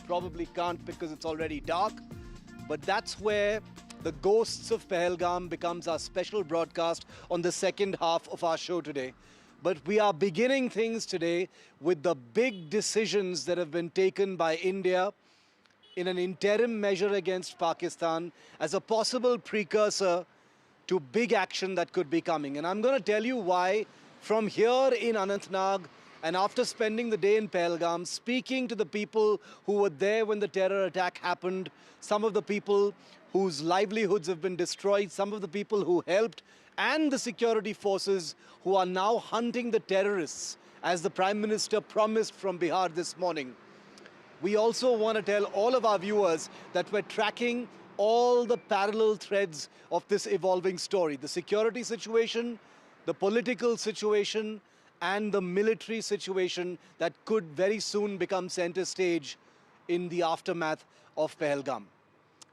probably can't because it's already dark. But that's where the Ghosts of Pahalgam becomes our special broadcast on the second half of our show today. But we are beginning things today with the big decisions that have been taken by India in an interim measure against Pakistan as a possible precursor to big action that could be coming. And I'm going to tell you why from here in Anantnag, and after spending the day in Pahalgam, speaking to the people who were there when the terror attack happened, some of the people whose livelihoods have been destroyed, some of the people who helped, and the security forces who are now hunting the terrorists, as the Prime Minister promised from Bihar this morning. We also want to tell all of our viewers that we're tracking all the parallel threads of this evolving story. The security situation, the political situation, and the military situation that could very soon become center stage in the aftermath of Pahalgam.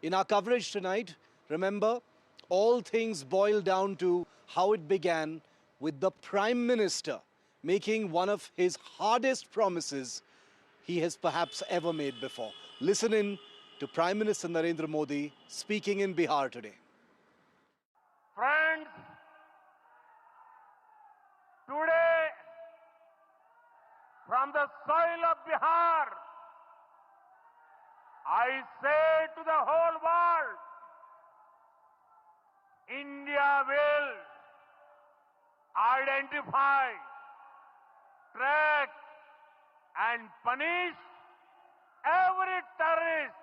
In our coverage tonight, remember, all things boil down to how it began with the Prime Minister making one of his hardest promises he has perhaps ever made before. Listen in to Prime Minister Narendra Modi speaking in Bihar today. Friends, today from the soil of Bihar, I say to the whole world, India will identify, track, and punish every terrorist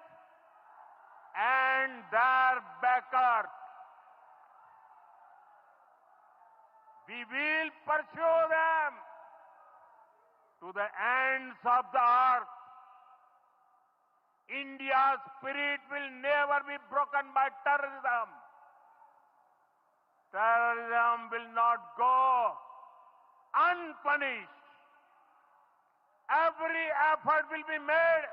and their backers. We will pursue them to the ends of the earth. India's spirit will never be broken by terrorism. Terrorism will not go unpunished. Every effort will be made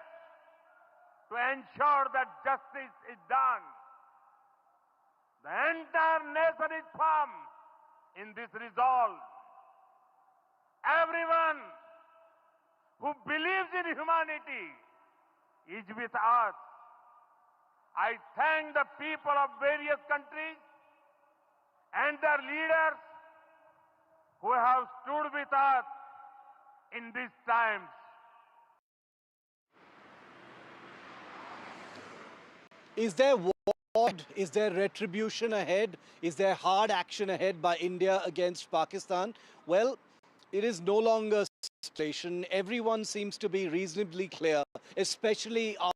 to ensure that justice is done. The entire nation is firm in this resolve. Everyone who believes in humanity is with us. I thank the people of various countries and their leaders who have stood with us in these times. Is there war? Is there retribution ahead? Is there hard action ahead by India against Pakistan? Well, it is no longer speculation. Everyone seems to be reasonably clear, especially after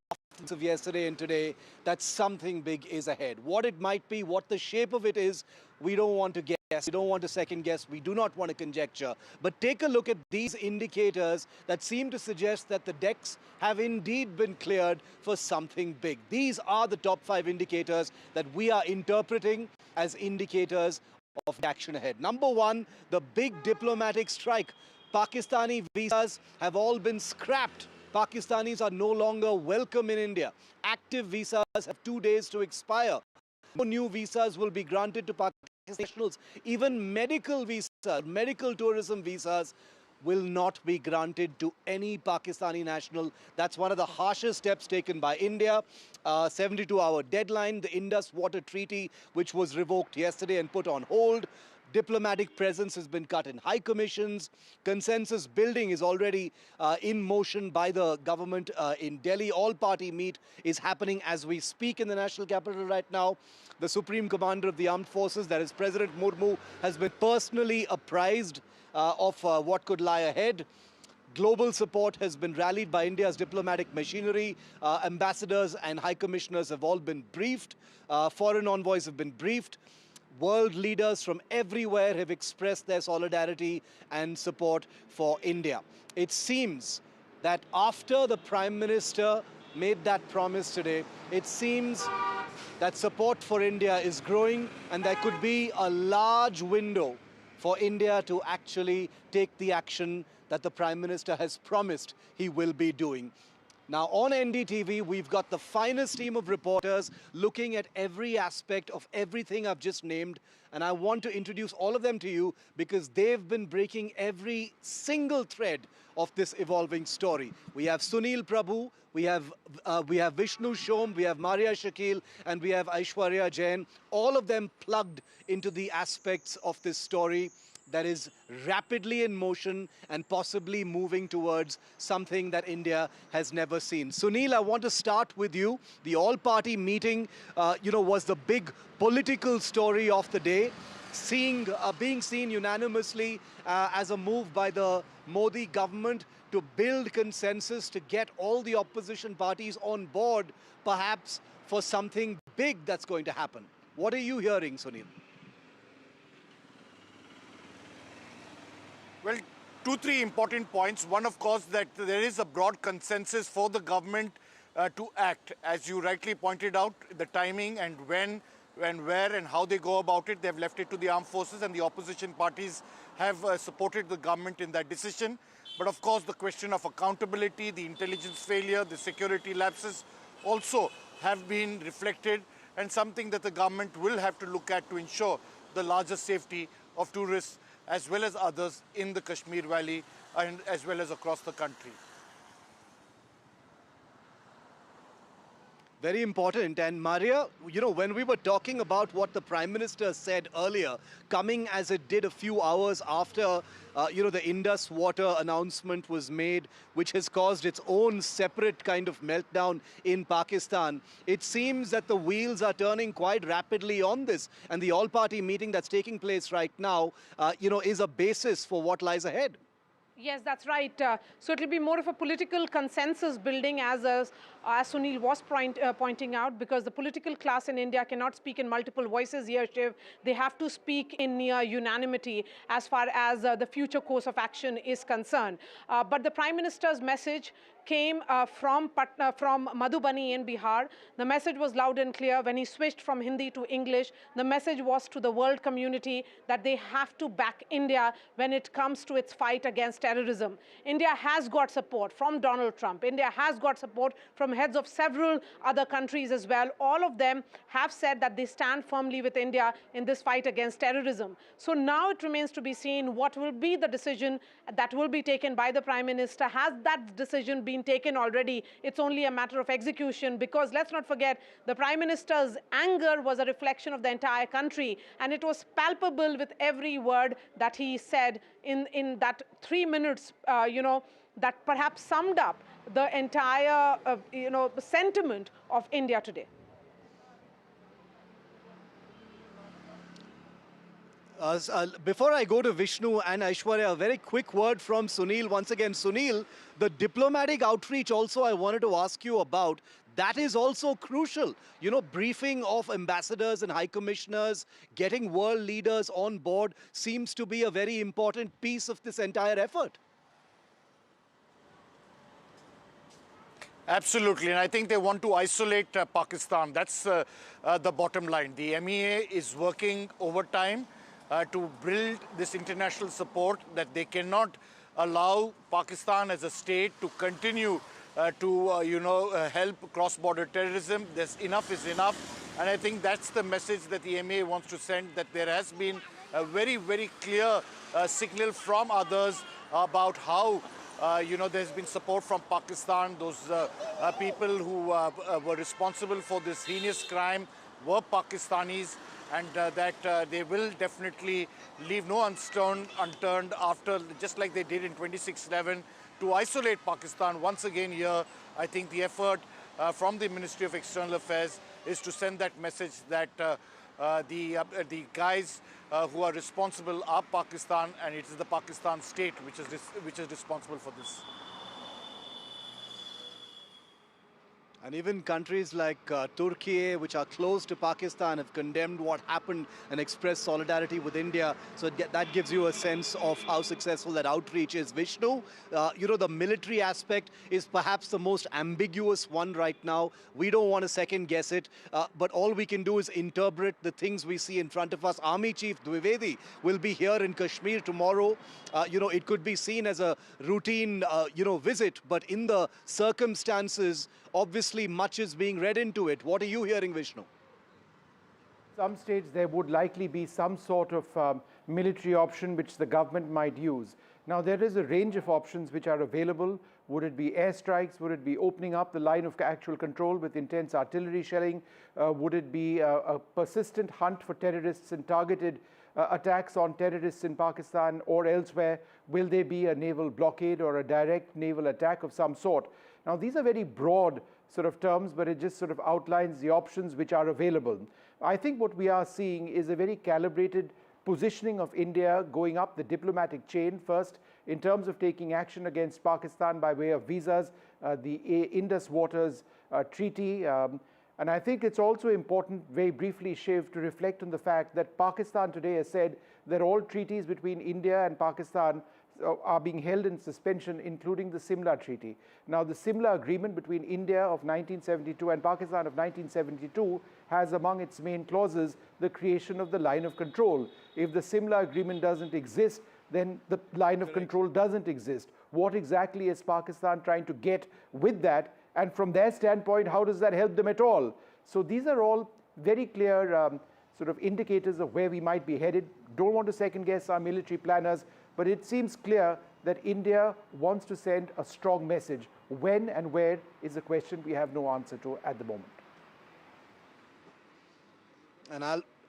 of yesterday and today, that something big is ahead. What it might be, what the shape of it is, we don't want to guess. We don't want to second guess. We do not want to conjecture. But take a look at these indicators that seem to suggest that the decks have indeed been cleared for something big. These are the top 5 indicators that we are interpreting as indicators of action ahead. Number 1, the big diplomatic strike. Pakistani visas have all been scrapped. Pakistanis are no longer welcome in India. Active visas have 2 days to expire. No new visas will be granted to Pakistani nationals. Even medical visas, medical tourism visas will not be granted to any Pakistani national. That's one of the harshest steps taken by India. 72-hour deadline, the Indus Water Treaty, which was revoked yesterday and put on hold. Diplomatic presence has been cut in high commissions. Consensus building is already in motion by the government in Delhi. All-party meet is happening as we speak in the national capital right now. The Supreme Commander of the Armed Forces, that is President Murmu, has been personally apprised of what could lie ahead. Global support has been rallied by India's diplomatic machinery. Ambassadors and high commissioners have all been briefed. Foreign envoys have been briefed. World leaders from everywhere have expressed their solidarity and support for India. It seems that after the Prime Minister made that promise today, it seems that support for India is growing and there could be a large window for India to actually take the action that the Prime Minister has promised he will be doing. Now on NDTV, we've got the finest team of reporters looking at every aspect of everything I've just named. And I want to introduce all of them to you because they've been breaking every single thread of this evolving story. We have Sunil Prabhu, we have Vishnu Shom, we have Maria Shakil, and we have Aishwarya Jain. All of them plugged into the aspects of this story that is rapidly in motion and possibly moving towards something that India has never seen. Sunil, I want to start with you. The all-party meeting, was the big political story of the day, being seen unanimously as a move by the Modi government to build consensus, to get all the opposition parties on board, perhaps for something big that's going to happen. What are you hearing, Sunil? Well, three important points. One, of course, that there is a broad consensus for the government to act. As you rightly pointed out, the timing and when and where and how they go about it, they've left it to the armed forces, and the opposition parties have supported the government in that decision. But of course, the question of accountability, the intelligence failure, the security lapses also have been reflected, and something that the government will have to look at to ensure the larger safety of tourists as well as others in the Kashmir Valley and as well as across the country. Very important. And Maria, when we were talking about what the Prime Minister said earlier, coming as it did a few hours after, the Indus water announcement was made, which has caused its own separate kind of meltdown in Pakistan, it seems that the wheels are turning quite rapidly on this. And the all-party meeting that's taking place right now, is a basis for what lies ahead. Yes, that's right. So it will be more of a political consensus building, as Sunil was pointing out, because the political class in India cannot speak in multiple voices here, Shiv. They have to speak in near unanimity as far as the future course of action is concerned. But the Prime Minister's message came from Madhubani in Bihar. The message was loud and clear. When he switched from Hindi to English, the message was to the world community that they have to back India when it comes to its fight against terrorism. India has got support from Donald Trump. India has got support from heads of several other countries as well. All of them have said that they stand firmly with India in this fight against terrorism. So now it remains to be seen what will be the decision that will be taken by the Prime Minister. Has that decision been taken already? It's only a matter of execution, because let's not forget, the Prime Minister's anger was a reflection of the entire country, and it was palpable with every word that he said in that 3 minutes, that perhaps summed up the entire, sentiment of India today. Before I go to Vishnu and Aishwarya, a very quick word from Sunil. Once again, Sunil, the diplomatic outreach also I wanted to ask you about. That is also crucial. Briefing of ambassadors and high commissioners, getting world leaders on board seems to be a very important piece of this entire effort. Absolutely, and I think they want to isolate Pakistan. That's the bottom line. The MEA is working overtime to build this international support, that they cannot allow Pakistan as a state to continue to help cross-border terrorism. Enough is enough, and I think that's the message that the MEA wants to send, that there has been a very, very clear signal from others about how there's been support from Pakistan. Those people who were responsible for this heinous crime were Pakistanis, and that they will definitely leave no stone unturned after, just like they did in 26/11, to isolate Pakistan once again here. I think the effort from the Ministry of External Affairs is to send that message that the guys who are responsible are Pakistan, and it is the Pakistan state which is responsible for this. And even countries like Turkey, which are close to Pakistan, have condemned what happened and expressed solidarity with India. So that gives you a sense of how successful that outreach is. Vishnu, the military aspect is perhaps the most ambiguous one right now. We don't want to second guess it, but all we can do is interpret the things we see in front of us. Army Chief Dwivedi will be here in Kashmir tomorrow. It could be seen as a routine, visit, but in the circumstances, obviously, much is being read into it. What are you hearing, Vishnu? Some stage there would likely be some sort of military option which the government might use. Now, there is a range of options which are available. Would it be airstrikes? Would it be opening up the line of actual control with intense artillery shelling? Would it be a persistent hunt for terrorists and targeted attacks on terrorists in Pakistan or elsewhere? Will there be a naval blockade or a direct naval attack of some sort? Now, these are very broad sort of terms, but it just sort of outlines the options which are available. I think what we are seeing is a very calibrated positioning of India going up the diplomatic chain first in terms of taking action against Pakistan by way of visas, the Indus Waters Treaty. And I think it's also important, very briefly, Shiv, to reflect on the fact that Pakistan today has said that all treaties between India and Pakistan are being held in suspension, including the Simla Treaty. Now, the Simla Agreement between India of 1972 and Pakistan of 1972 has among its main clauses the creation of the line of control. If the Simla Agreement doesn't exist, then the line of control doesn't exist. What exactly is Pakistan trying to get with that? And from their standpoint, how does that help them at all? So these are all very clear sort of indicators of where we might be headed. Don't want to second guess our military planners, but it seems clear that India wants to send a strong message. When and where is a question we have no answer to at the moment.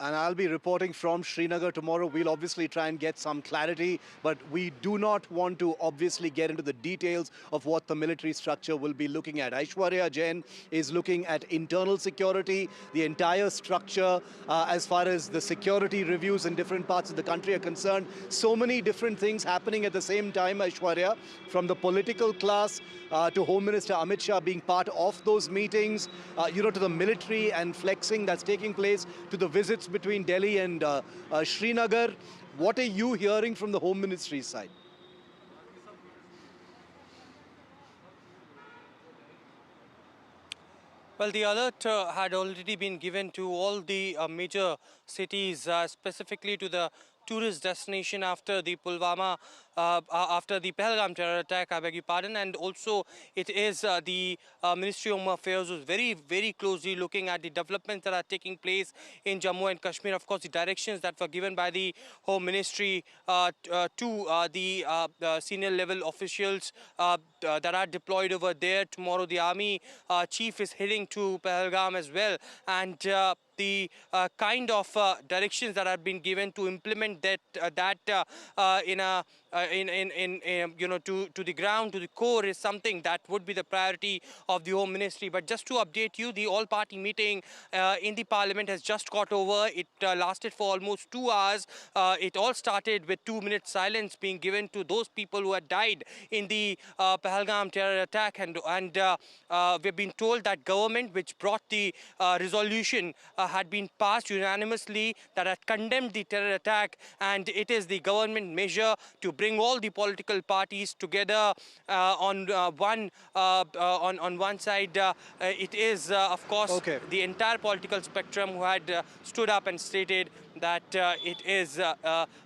And I'll be reporting from Srinagar tomorrow. We'll obviously try and get some clarity, but we do not want to obviously get into the details of what the military structure will be looking at. Aishwarya Jain is looking at internal security, the entire structure as far as the security reviews in different parts of the country are concerned. So many different things happening at the same time, Aishwarya, from the political class to Home Minister Amit Shah being part of those meetings, to the military and flexing that's taking place, to the visits between Delhi and Srinagar. What are you hearing from the Home Ministry side? Well, the alert had already been given to all the major cities, specifically to the tourist destination after the after the Pahalgam terror attack, I beg your pardon, and also it is the Ministry of Home Affairs who's very, very closely looking at the developments that are taking place in Jammu and Kashmir. Of course, the directions that were given by the Home Ministry to the senior level officials that are deployed over there. Tomorrow, the Army Chief is heading to Pahalgam as well, and the kind of directions that have been given to implement that to the ground, to the core, is something that would be the priority of the Home Ministry. But just to update you, the all-party meeting in the Parliament has just got over. It lasted for almost 2 hours. It all started with 2-minute silence being given to those people who had died in the Pahalgam terror attack, and we've been told that government, which brought the resolution, had been passed unanimously, that had condemned the terror attack, and it is the government measure to bring all the political parties together on one side. It is, of course, the entire political spectrum who had stood up and stated that it is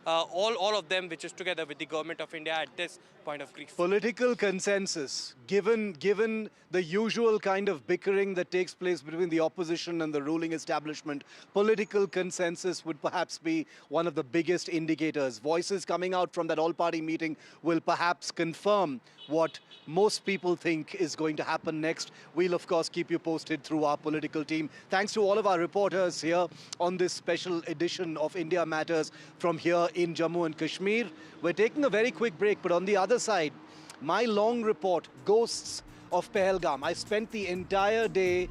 all of them which is together with the government of India at this point of grief. Political consensus, given the usual kind of bickering that takes place between the opposition and the ruling establishment, political consensus would perhaps be one of the biggest indicators. Voices coming out from that all-party meeting will perhaps confirm what most people think is going to happen next. We'll, of course, keep you posted through our political team. Thanks to all of our reporters here on this special edition of India Matters from here in Jammu and Kashmir. We're taking a very quick break, but on the other side, my long report, Ghosts of Pahalgam. I spent the entire day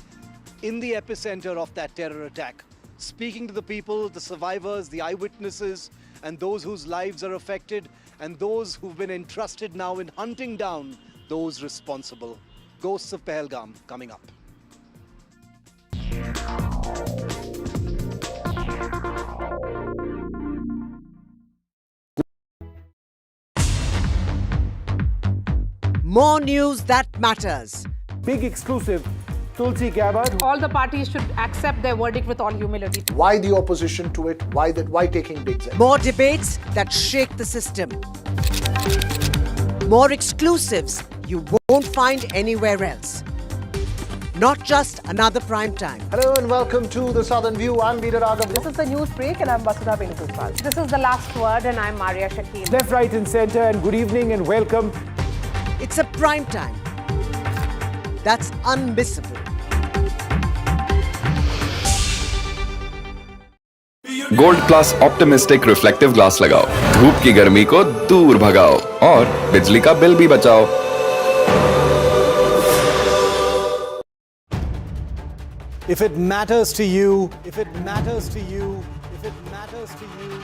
in the epicenter of that terror attack, speaking to the people, the survivors, the eyewitnesses, and those whose lives are affected, and those who've been entrusted now in hunting down those responsible. Ghosts of Pahalgam coming up. More news that matters. Big exclusive, Tulsi Gabbard. All the parties should accept their verdict with all humility. Why the opposition to it? Why taking big steps? More debates that shake the system. More exclusives you won't find anywhere else. Not just another prime time. Hello and welcome to the Southern View. I'm Leader Raghav. This is the news break and I'm Vasudha Venugopal. This is the last word and I'm Maria Shakil. Left, right and center, and good evening and welcome. It's a prime time that's unmissable. Gold plus optimistic reflective glass लगाओ, धूप की गर्मी को दूर भगाओ और बिजली का बिल भी बचाओ। If it matters to you, if it matters to you, if it matters to you,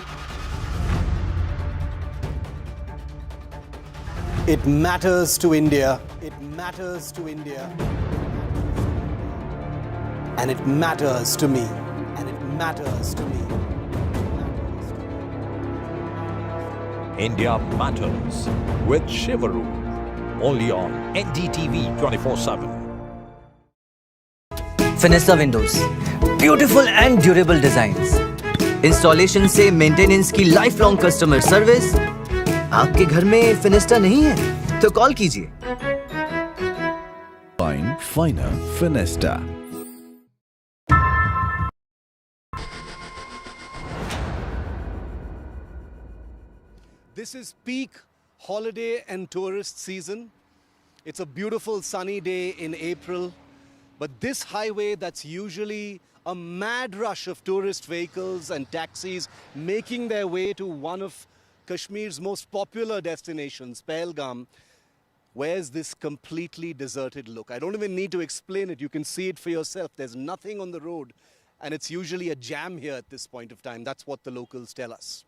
it matters to India. It matters to India. And it matters to me. And it matters to me. India Matters with Shivaru. Only on NDTV 24x7. Finessa windows, beautiful and durable designs. Installation से maintenance की lifelong customer service. आपके घर में फिनिस्टा नहीं है तो call कीजिए. Fine Finer Finesta. This is peak holiday and tourist season. It's a beautiful sunny day in April. But this highway that's usually a mad rush of tourist vehicles and taxis making their way to one of Kashmir's most popular destinations, Pahalgam, wears this completely deserted look. I don't even need to explain it. You can see it for yourself. There's nothing on the road. And it's usually a jam here at this point of time. That's what the locals tell us.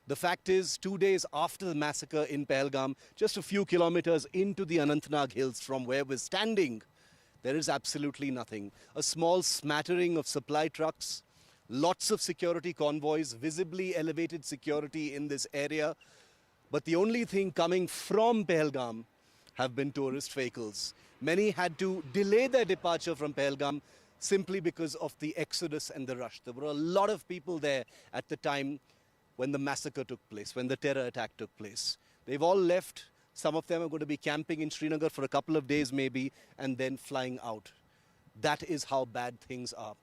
The fact is, 2 days after the massacre in Pahalgam, just a few kilometers into the Anantnag hills from where we're standing, there is absolutely nothing. A small smattering of supply trucks, lots of security convoys, visibly elevated security in this area. But the only thing coming from Pahalgam have been tourist vehicles. Many had to delay their departure from Pahalgam simply because of the exodus and the rush. There were a lot of people there at the time when the massacre took place, when the terror attack took place. They've all left. Some of them are going to be camping in Srinagar for a couple of days maybe and then flying out. That is how bad things are.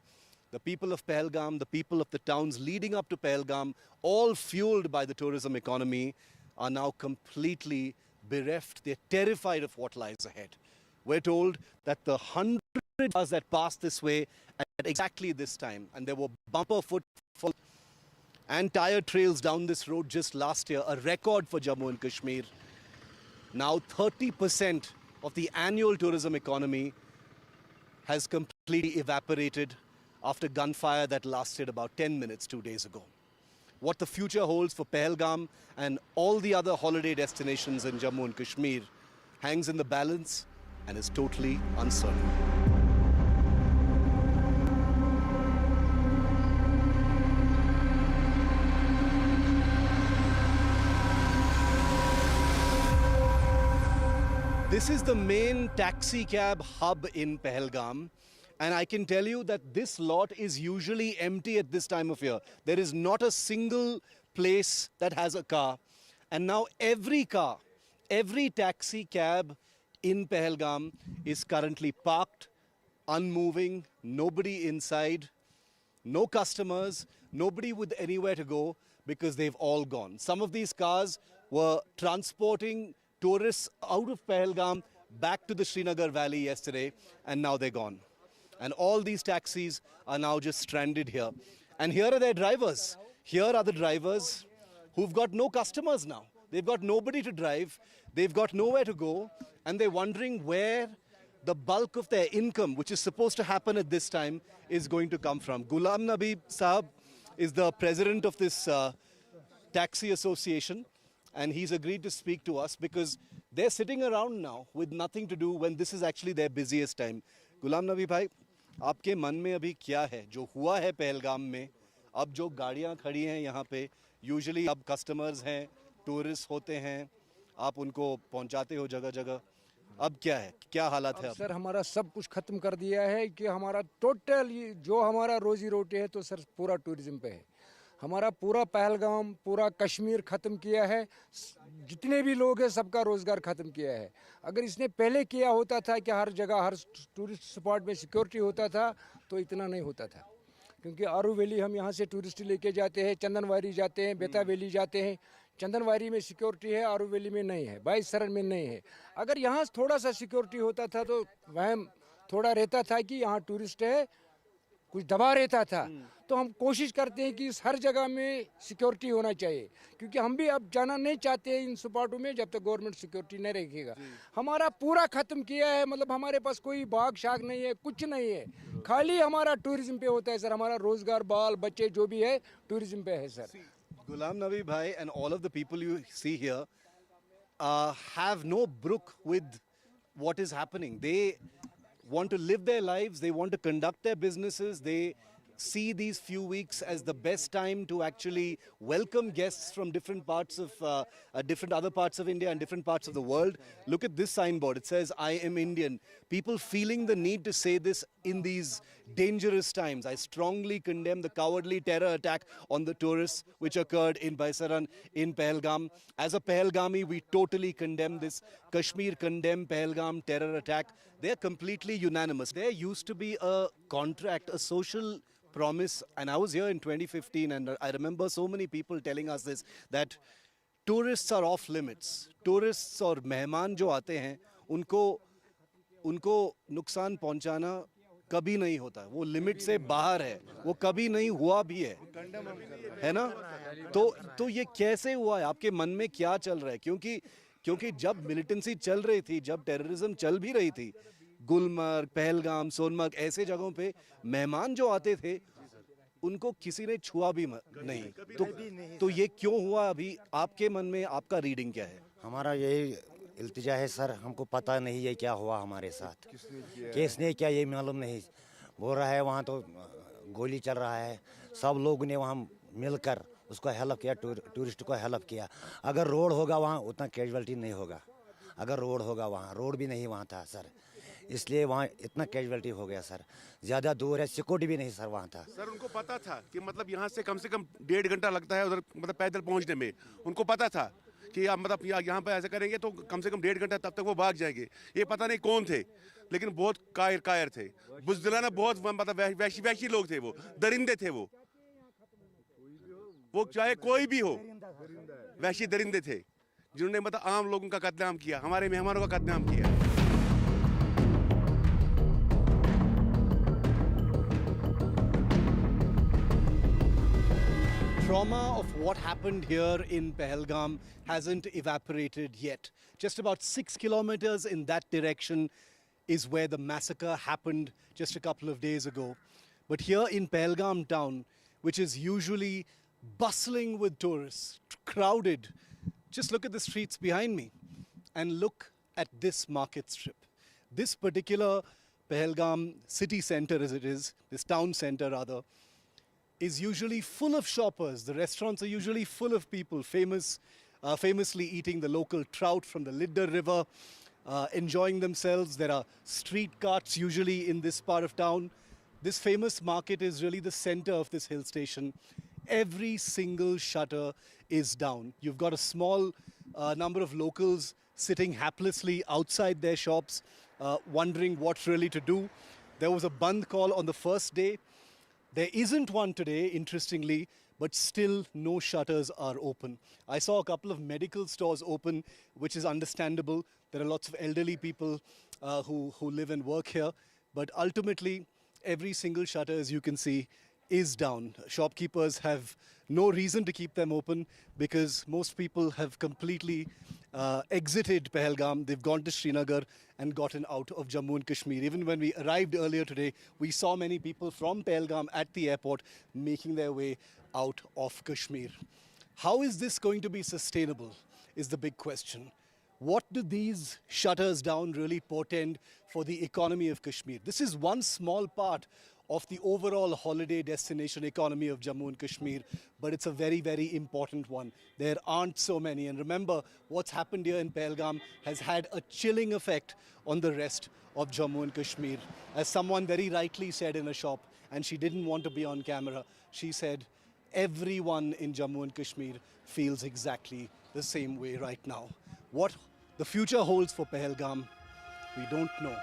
The people of Pahalgam, the people of the towns leading up to Pahalgam, all fueled by the tourism economy, are now completely bereft. They're terrified of what lies ahead. We're told that the 100 cars that passed this way at exactly this time, and there were bumper footfall and tire trails down this road just last year, a record for Jammu and Kashmir. Now 30% of the annual tourism economy has completely evaporated after gunfire that lasted about 10 minutes 2 days ago. What the future holds for Pahalgam and all the other holiday destinations in Jammu and Kashmir hangs in the balance and is totally uncertain. This is the main taxi cab hub in Pahalgam, and I can tell you that this lot is usually empty at this time of year. There is not a single place that has a car, and now every car, every taxi cab in Pahalgam is currently parked, unmoving, nobody inside, no customers, nobody with anywhere to go because they've all gone. Some of these cars were transporting tourists out of Pahalgam back to the Srinagar Valley yesterday, and now they're gone. And all these taxis are now just stranded here. And here are their drivers. Here are the drivers who've got no customers now. They've got nobody to drive. They've got nowhere to go. And they're wondering where the bulk of their income, which is supposed to happen at this time, is going to come from. Ghulam Nabi Sahab is the president of this taxi association. And he's agreed to speak to us because they're sitting around now with nothing to do when this is actually their busiest time. Ghulam Nabi Bhai, आपके मन में अभी क्या है जो हुआ है पहलगाम में? अब जो गाड़ियां खड़ी हैं यहाँ पे, यूजुअली अब कस्टमर्स हैं, टूरिस्ट होते हैं, आप उनको पहुंचाते हो जगह जगह, अब क्या है, क्या हालात है? सर हमारा सब कुछ खत्म कर दिया है कि हमारा टोटल जो हमारा रोजी रोटी है तो सर पूरा टूरिज्म पे है। हमारा पूरा पहलगाम, पूरा कश्मीर ख़त्म किया है। जितने भी लोग हैं सबका रोज़गार ख़त्म किया है। अगर इसने पहले किया होता था कि हर जगह हर टूरिस्ट स्पॉट में सिक्योरिटी होता था तो इतना नहीं होता था। क्योंकि आरू वैली हम यहाँ से टूरिस्ट लेके जाते हैं, चंदनवारी जाते हैं, बेता वैली जाते हैं। चंदनवारी में सिक्योरिटी है, आरू वैली में नहीं है, 22 सरन में नहीं है। अगर यहाँ थोड़ा सा सिक्योरिटी होता था तो वहम थोड़ा रहता था कि यहाँ टूरिस्ट है, कुछ दबा रहता था। तो हम कोशिश करते हैं कि हर जगह में सिक्योरिटी होना चाहिए, क्योंकि हम भी अब जाना नहीं चाहते हैं इन स्पॉटों में जब तक गवर्नमेंट सिक्योरिटी नहीं रखेगा। हमारा पूरा ख़त्म किया है, मतलब हमारे पास कोई बाग शाग नहीं है, कुछ नहीं है, खाली हमारा टूरिज्म पे होता है सर। हमारा रोजगार, बाल बच्चे जो भी है टूरिज्म पे है sir. Ghulam Nabi bhai and all of the people you see here have no brook with what is happening. They want to live their lives, they want to conduct their businesses, they see these few weeks as the best time to actually welcome guests from different parts of different other parts of India and different parts of the world. Look at this signboard. It says, "I am Indian." People feeling the need to say this in these dangerous times. I strongly condemn the cowardly terror attack on the tourists which occurred in Baisaran, in Pahalgam. As a Pahalgami, we totally condemn this. Kashmir condemn Pahalgam terror attack. They're completely unanimous. There used to be a contract, a social promise, and I was here in 2015 and I remember so many people telling us this, that tourists are off limits. Tourists और मेहमान जो आते हैं उनको नुकसान पहुंचाना कभी नहीं होता, वो लिमिट से बाहर है, वो कभी नहीं हुआ भी है ना? तो ये कैसे हुआ है? आपके मन में क्या चल रहा है? क्योंकि जब मिलिटेंसी चल रही थी, जब टेररिज्म चल भी रही थी, गुलमर्ग, पहलगाम, सोनमर्ग ऐसे जगहों पे मेहमान जो आते थे उनको किसी ने छुआ भी नहीं। तो ये क्यों हुआ? अभी आपके मन में आपका रीडिंग क्या है? हमारा यही इल्तिजा है सर, हमको पता नहीं ये क्या हुआ हमारे साथ, किसने क्या ये मालूम नहीं। बोल रहा है वहाँ तो गोली चल रहा है, सब लोगों ने वहाँ मिलकर उसको हेल्प किया, टूरिस्ट को हेल्प किया। अगर रोड होगा वहाँ उतना कैजुअलिटी नहीं होगा। अगर रोड होगा वहाँ, रोड भी नहीं वहाँ था सर, इसलिए वहाँ इतना कैजुअलिटी हो गया सर। ज़्यादा दूर है, सिक्योरिटी भी नहीं सर वहाँ था। सर उनको पता था कि मतलब यहाँ से कम 1.5 घंटा लगता है उधर, मतलब पैदल पहुँचने में। उनको पता था कि आप मतलब यहाँ पे ऐसा करेंगे तो कम से कम 1.5 घंटा, तब तक वो भाग जाएंगे। ये पता नहीं कौन थे, लेकिन बहुत कायर थे, बुज़दिलाना, बहुत मतलब वैशी लोग थे, वो दरिंदे थे। वो चाहे कोई भी हो, वैशी दरिंदे थे जिन्होंने मतलब आम लोगों का कत्लेआम किया, हमारे मेहमानों का कत्लेआम किया। Trauma of what happened here in Pahalgam hasn't evaporated yet. Just about 6 kilometers in that direction is where the massacre happened just a couple of days ago. But here in Pahalgam town, which is usually bustling with tourists, crowded, just look at the streets behind me and look at this market strip. This particular Pahalgam city center, as it is, this town center rather, is usually full of shoppers. The restaurants are usually full of people, famously eating the local trout from the Lidder River, enjoying themselves. There are street carts usually in this part of town. This famous market is really the center of this hill station. Every single shutter is down. You've got a small number of locals sitting haplessly outside their shops, wondering what really to do. There was a Bandh call on the first day. There isn't one today, interestingly, but still no shutters are open. I saw a couple of medical stores open, which is understandable. There are lots of elderly people who live and work here. But ultimately, every single shutter, as you can see, is down. Shopkeepers have no reason to keep them open because most people have completely exited Pahalgam. They've gone to Srinagar and gotten out of Jammu and Kashmir. Even when we arrived earlier today, we saw many people from Pahalgam at the airport making their way out of Kashmir. How is this going to be sustainable is the big question. what do these shutters down really portend for the economy of Kashmir? This is one small part of the overall holiday destination economy of Jammu and Kashmir, but it's a very, very important one. There aren't so many. And remember, what's happened here in Pahalgam has had a chilling effect on the rest of Jammu and Kashmir. As someone very rightly said in a shop, and she didn't want to be on camera, she said, everyone in Jammu and Kashmir feels exactly the same way right now. What the future holds for Pahalgam, we don't know.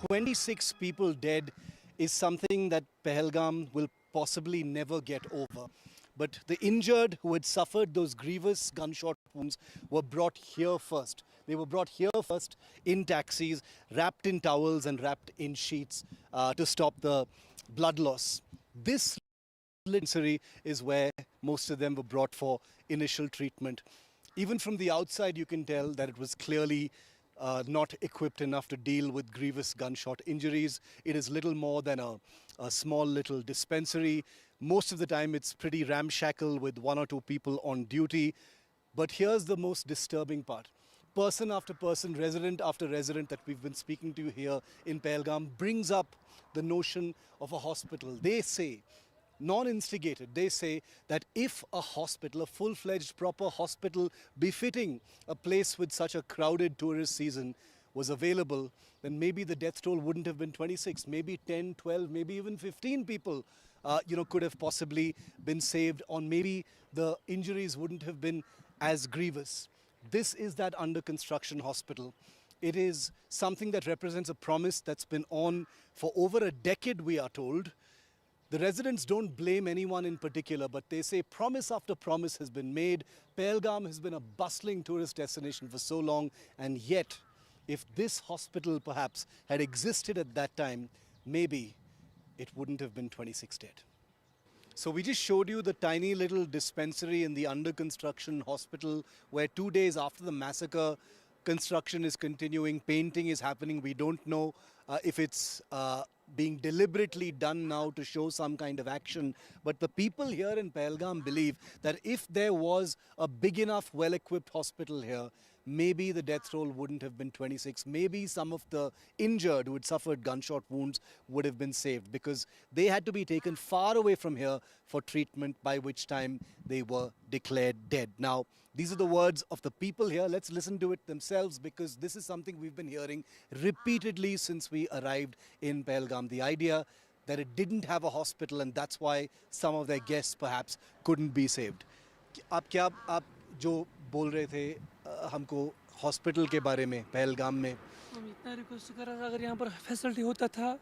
"26 people dead is something that Pahalgam will possibly never get over. But the injured who had suffered those grievous gunshot wounds were brought here first. They were brought here first in taxis, wrapped in towels and wrapped in sheets to stop the blood loss. This dispensary is where most of them were brought for initial treatment. Even from the outside, you can tell that it was clearly not equipped enough to deal with grievous gunshot injuries. It is little more than a small little dispensary. Most of the time it's pretty ramshackle with one or two people on duty. But here's the most disturbing part. Person after person, resident after resident that we've been speaking to here in Pahalgam brings up the notion of a hospital. They say, non-instigated, they say that if a hospital, a full-fledged proper hospital befitting a place with such a crowded tourist season was available, then maybe the death toll wouldn't have been 26, maybe 10, 12, maybe even 15 people could have possibly been saved, or maybe the injuries wouldn't have been as grievous. This is that under construction hospital. It is something that represents a promise that's been on for over a decade, we are told. The residents don't blame anyone in particular, but they say promise after promise has been made. Pahalgam has been a bustling tourist destination for so long, and yet, if this hospital perhaps had existed at that time, maybe it wouldn't have been 26 dead. So we just showed you the tiny little dispensary in the under construction hospital where 2 days after the massacre, construction is continuing, painting is happening. We don't know if it's being deliberately done now to show some kind of action. But the people here in Pahalgam believe that if there was a big enough, well-equipped hospital here, maybe the death toll wouldn't have been 26. Maybe some of the injured who had suffered gunshot wounds would have been saved, because they had to be taken far away from here for treatment, by which time they were declared dead. Now, these are the words of the people here. Let's listen to it themselves, because this is something we've been hearing repeatedly since we arrived in Pahalgam. The idea that it didn't have a hospital, and that's why some of their guests perhaps couldn't be saved. आप जो बोल रहे थे हमको hospital के बारे में पहलगाम में, हम इतना रिक्वेस्ट कर रहा था अगर यहाँ पर फैसिलिटी होता था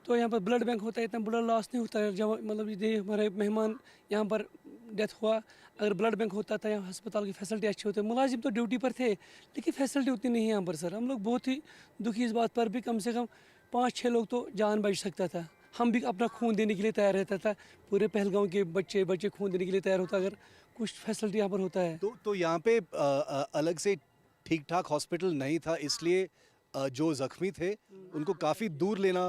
तो यहाँ पर ब्लड बैंक होता है, इतना बड़ा लॉस नहीं होता है। जब मतलब ये हमारे मेहमान यहाँ पर डेथ हुआ, अगर ब्लड बैंक होता था, यहाँ अस्पताल की फैसिलिटी अच्छी होती है। मुलाजिम तो ड्यूटी पर थे, लेकिन फैसिलिटी उतनी नहीं है यहाँ पर सर। हम लोग बहुत ही दुखी इस बात पर भी, कम से कम 5-6 लोग तो जान बच सकता था। हम भी अपना खून देने के लिए तैयार रहता था, पूरे पहलगाम के बच्चे खून देने के लिए तैयार होता अगर कुछ फैसिलिटी यहाँ पर होता है। तो यहाँ पे अलग से ठीक ठाक हॉस्पिटल नहीं था, इसलिए जो जख्मी थे उनको काफ़ी दूर लेना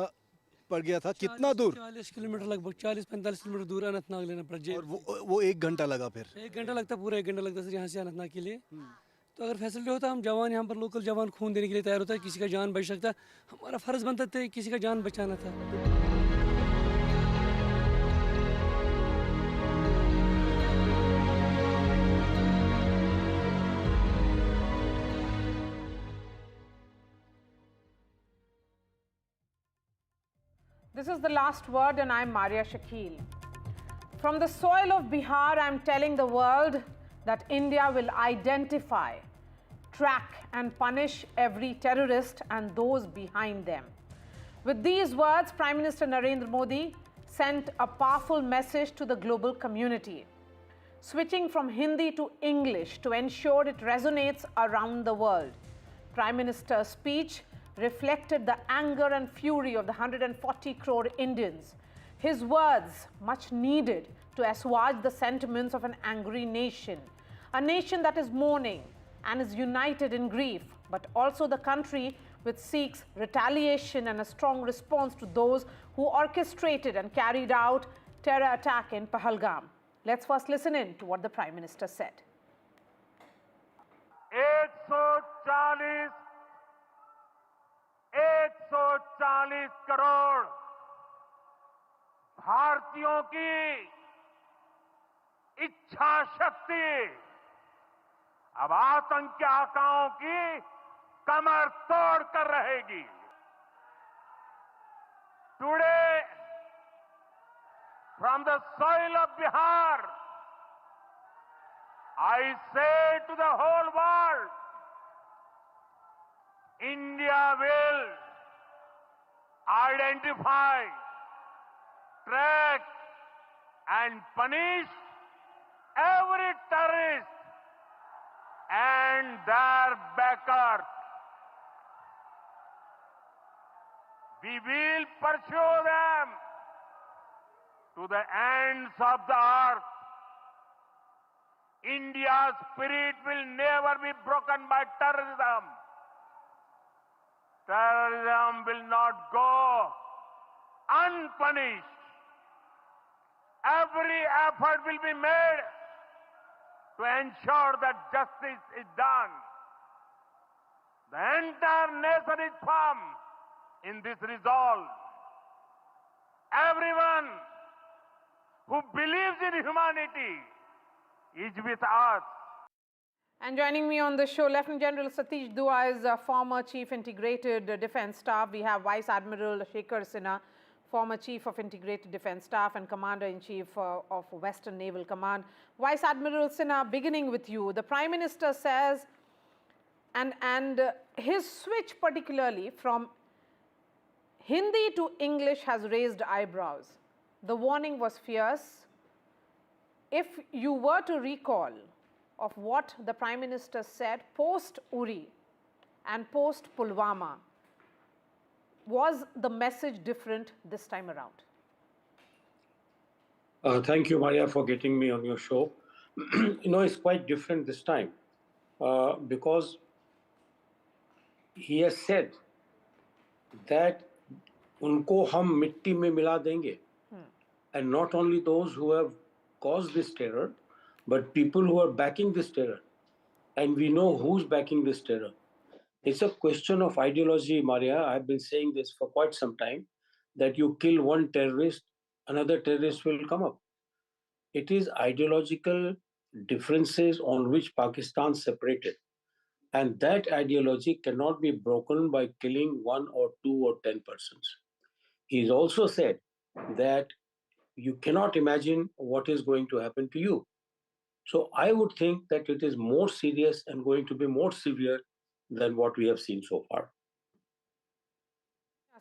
पड़ गया था। कितना दूर? 40 किलोमीटर, लगभग 40-45 किलोमीटर दूर अनंतनाग लेना पड़ा। और वो 1 घंटा लगा, फिर 1 घंटा लगता, पूरा 1 घंटा लगता सर यहाँ से अनंतनाग के लिए। तो अगर फैसिलिटी होता, हम जवान यहाँ पर लोकल जवान खून देने के लिए तैयार होता है, किसी का जान बच सकता, हमारा फ़र्ज़ बनता था किसी का जान बचाना था। This is the last word, and I'm Maria Shakil. From the soil of Bihar, I'm telling the world that India will identify, track and punish every terrorist and those behind them. With these words, Prime Minister Narendra Modi sent a powerful message to the global community, switching from Hindi to English to ensure it resonates around the world. Prime Minister's speech reflected the anger and fury of the 140 crore Indians. His words, much needed to assuage the sentiments of an angry nation. a nation that is mourning and is united in grief, but also the country which seeks retaliation and a strong response to those who orchestrated and carried out terror attack in Pahalgam. Let's first listen in to what the Prime Minister said. 140 crore भारतीयों की इच्छा शक्ति अब आतंकी आकाओं की कमर तोड़ कर रहेगी. Today, from the soil of Bihar, I say to the whole world, India will identify, track and punish every terrorist and their backers. We will pursue them to the ends of the earth. India's spirit will never be broken by terrorism. Terrorism will not go unpunished. Every effort will be made to ensure that justice is done. The entire nation is firm in this resolve. Everyone who believes in humanity is with us. And joining me on the show, Lieutenant General Satish Dua is a former Chief Integrated Defence Staff. We have Vice Admiral Shekhar Sinha, former Chief of Integrated Defence Staff and Commander-in-Chief of Western Naval Command. Vice Admiral Sinha, beginning with you, the Prime Minister says, and his switch particularly from Hindi to English has raised eyebrows. The warning was fierce. If you were to recall of what the Prime Minister said post-Uri and post-Pulwama, was the message different this time around? Thank you, Maria, for getting me on your show. It's quite different this time because he has said that unko hum mitti mein mila denge. And not only those who have caused this terror, but people who are backing this terror. And we know who's backing this terror. It's a question of ideology, Maria. I've been saying this for quite some time, that you kill one terrorist, another terrorist will come up. It is ideological differences on which Pakistan separated. And that ideology cannot be broken by killing 1 or 2 or 10 persons. He's also said that you cannot imagine what is going to happen to you. So I would think that it is more serious and going to be more severe than what we have seen so far.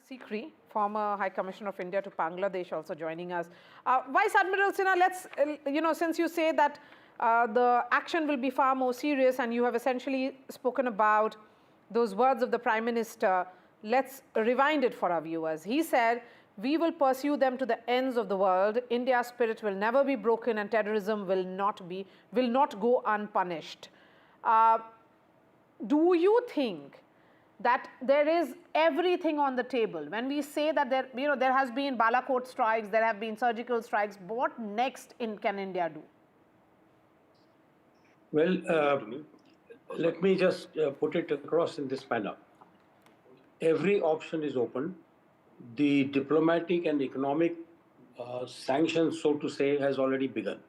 Sikri, former High Commissioner of India to Bangladesh, also joining us. Vice Admiral Sinha, let's, since you say that the action will be far more serious and you have essentially spoken about those words of the Prime Minister, let's rewind it for our viewers. He said, we will pursue them to the ends of the world. India's spirit will never be broken and terrorism will not go unpunished. Do you think that there is everything on the table? When we say that there has been Balakot strikes, there have been surgical strikes, what next can India do? Well, let me just put it across in this manner. Every option is open. The diplomatic and economic sanctions, so to say, has already begun.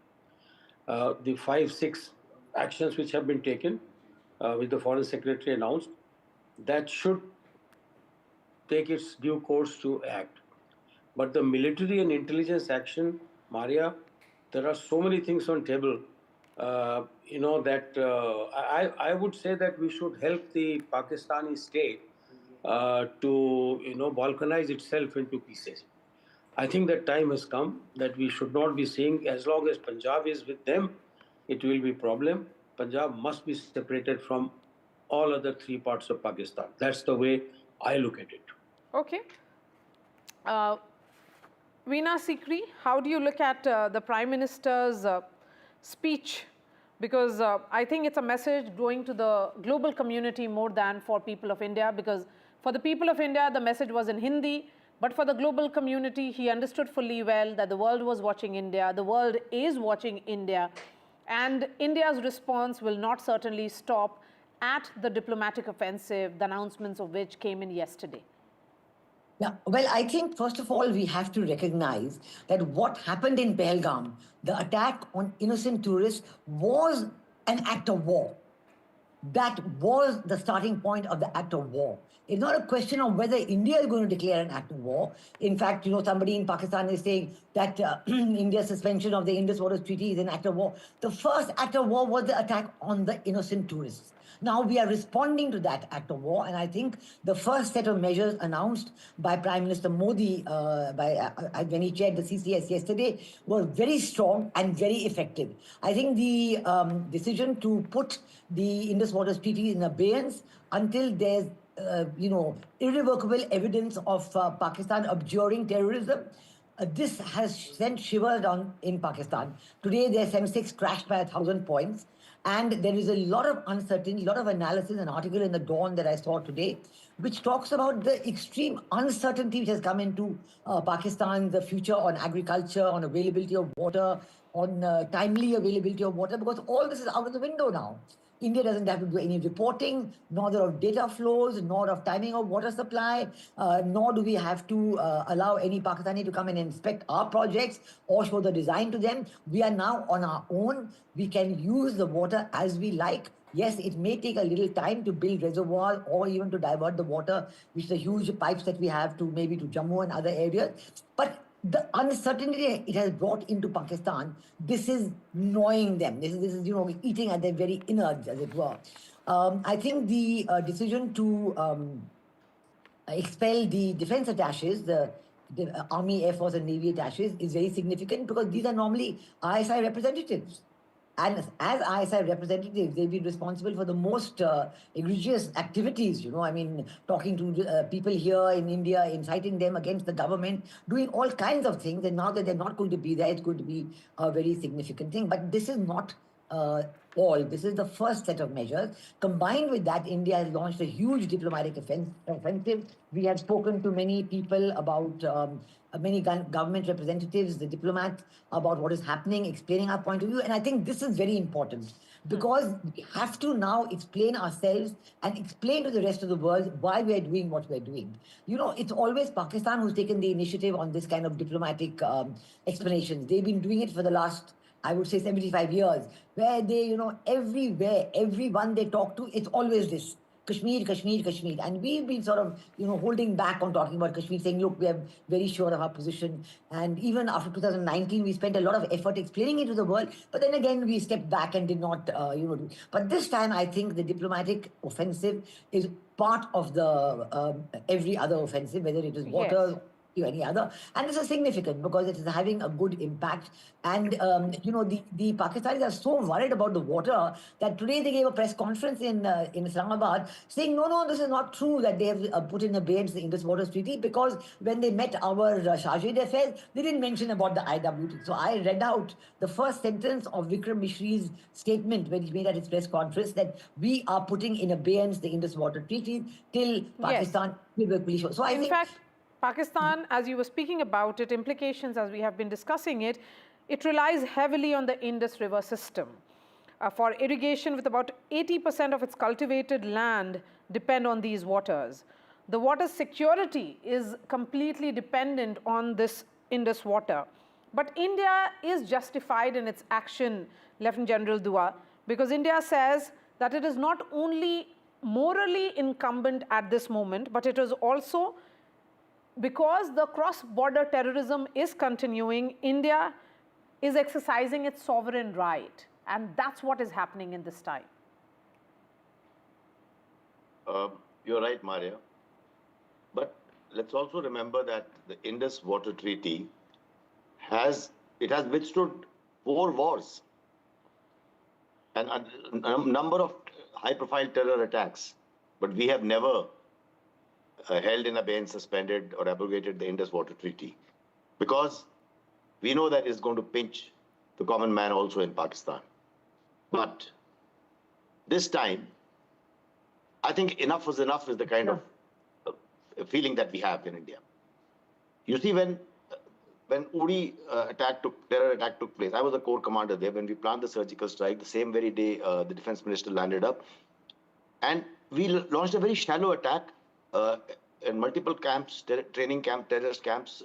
The 5-6 actions which have been taken, with the Foreign Secretary announced, that should take its due course to act. But the military and intelligence action, Maria, there are so many things on table, that I would say that we should help the Pakistani state to balkanize itself into pieces. I think that time has come that we should not be saying as long as Punjab is with them, it will be problem. Punjab must be separated from all other 3 parts of Pakistan. That's the way I look at it. Okay. Veena Sikri, how do you look at the Prime Minister's speech Because I think it's a message going to the global community more than for people of India, because for the people of India, the message was in Hindi, but for the global community, he understood fully well that the world was watching India, the world is watching India, and India's response will not certainly stop at the diplomatic offensive, the announcements of which came in yesterday. Yeah, well, I think first of all, we have to recognize that what happened in Pahalgam, the attack on innocent tourists, was an act of war. That was the starting point of the act of war. It's not a question of whether India is going to declare an act of war. In fact, somebody in Pakistan is saying that India's suspension of the Indus Waters Treaty is an act of war. The first act of war was the attack on the innocent tourists. Now we are responding to that act of war, and I think the first set of measures announced by Prime Minister Modi when he chaired the CCS yesterday were very strong and very effective. I think the decision to put the Indus Waters Treaty in abeyance until there's irrevocable evidence of Pakistan abjuring terrorism. This has sent shivers in Pakistan. Today, their Sensex crashed by 1,000 points. And there is a lot of uncertainty, a lot of analysis, an article in the Dawn that I saw today, which talks about the extreme uncertainty which has come into Pakistan, the future on agriculture, on availability of water, on timely availability of water, because all this is out of the window now. India doesn't have to do any reporting, neither of data flows, nor of timing of water supply, nor do we have to allow any Pakistani to come and inspect our projects or show the design to them. We are now on our own. We can use the water as we like. Yes, it may take a little time to build reservoirs or even to divert the water, which is the huge pipes that we have to maybe to Jammu and other areas. But the uncertainty it has brought into Pakistan, this is gnawing them. This is eating at their very innards, as it were. I think the decision to expel the defense attaches, the Army, Air Force and Navy attaches is very significant because these are normally ISI representatives. And as ISI representatives, they've been responsible for the most egregious activities, talking to people here in India, inciting them against the government, doing all kinds of things. And now that they're not going to be there, it's going to be a very significant thing. But this is not all. This is the first set of measures. Combined with that, India has launched a huge diplomatic offensive. We have spoken to many people about many government representatives, the diplomats, about what is happening, explaining our point of view. And I think this is very important because we have to now explain ourselves and explain to the rest of the world why we are doing what we're doing. It's always Pakistan who's taken the initiative on this kind of diplomatic explanations. They've been doing it for the last, I would say, 75 years, where they, everywhere, everyone they talk to, it's always this. Kashmir, Kashmir, Kashmir. And we've been sort of, holding back on talking about Kashmir, saying, look, we are very sure of our position. And even after 2019, we spent a lot of effort explaining it to the world. But then again, we stepped back and did not, do. But this time, I think the diplomatic offensive is part of the every other offensive, whether it is water, yes, any other. And this is significant because it is having a good impact. And, the Pakistanis are so worried about the water that today they gave a press conference in Islamabad saying, no, this is not true that they have put in abeyance the Indus Waters Treaty, because when they met our Chargé d'Affaires, they didn't mention about the IWT. So I read out the first sentence of Vikram Mishri's statement when he made at his press conference that we are putting in abeyance the Indus Water Treaty till Pakistan will be police. So in fact, Pakistan, as you were speaking about it, implications as we have been discussing it, it relies heavily on the Indus River system. For irrigation, with about 80% of its cultivated land depend on these waters. The water security is completely dependent on this Indus water. But India is justified in its action, Lieutenant General Dua, because India says that it is not only morally incumbent at this moment, but it is also, because the cross-border terrorism is continuing, India is exercising its sovereign right. And that's what is happening in this time. You're right, Maria. But let's also remember that the Indus Water Treaty has withstood 4 wars and a number of high-profile terror attacks. But we have never held in abeyance, suspended or abrogated the Indus Water Treaty, because we know that it's going to pinch the common man also in Pakistan. But this time, I think enough was enough is the kind of feeling that we have in India. You see, when Uri terror attack took place, I was a corps commander there. When we planned the surgical strike, the same very day the defense minister landed up, and we launched a very shallow attack in multiple camps, training camp, terrorist camps,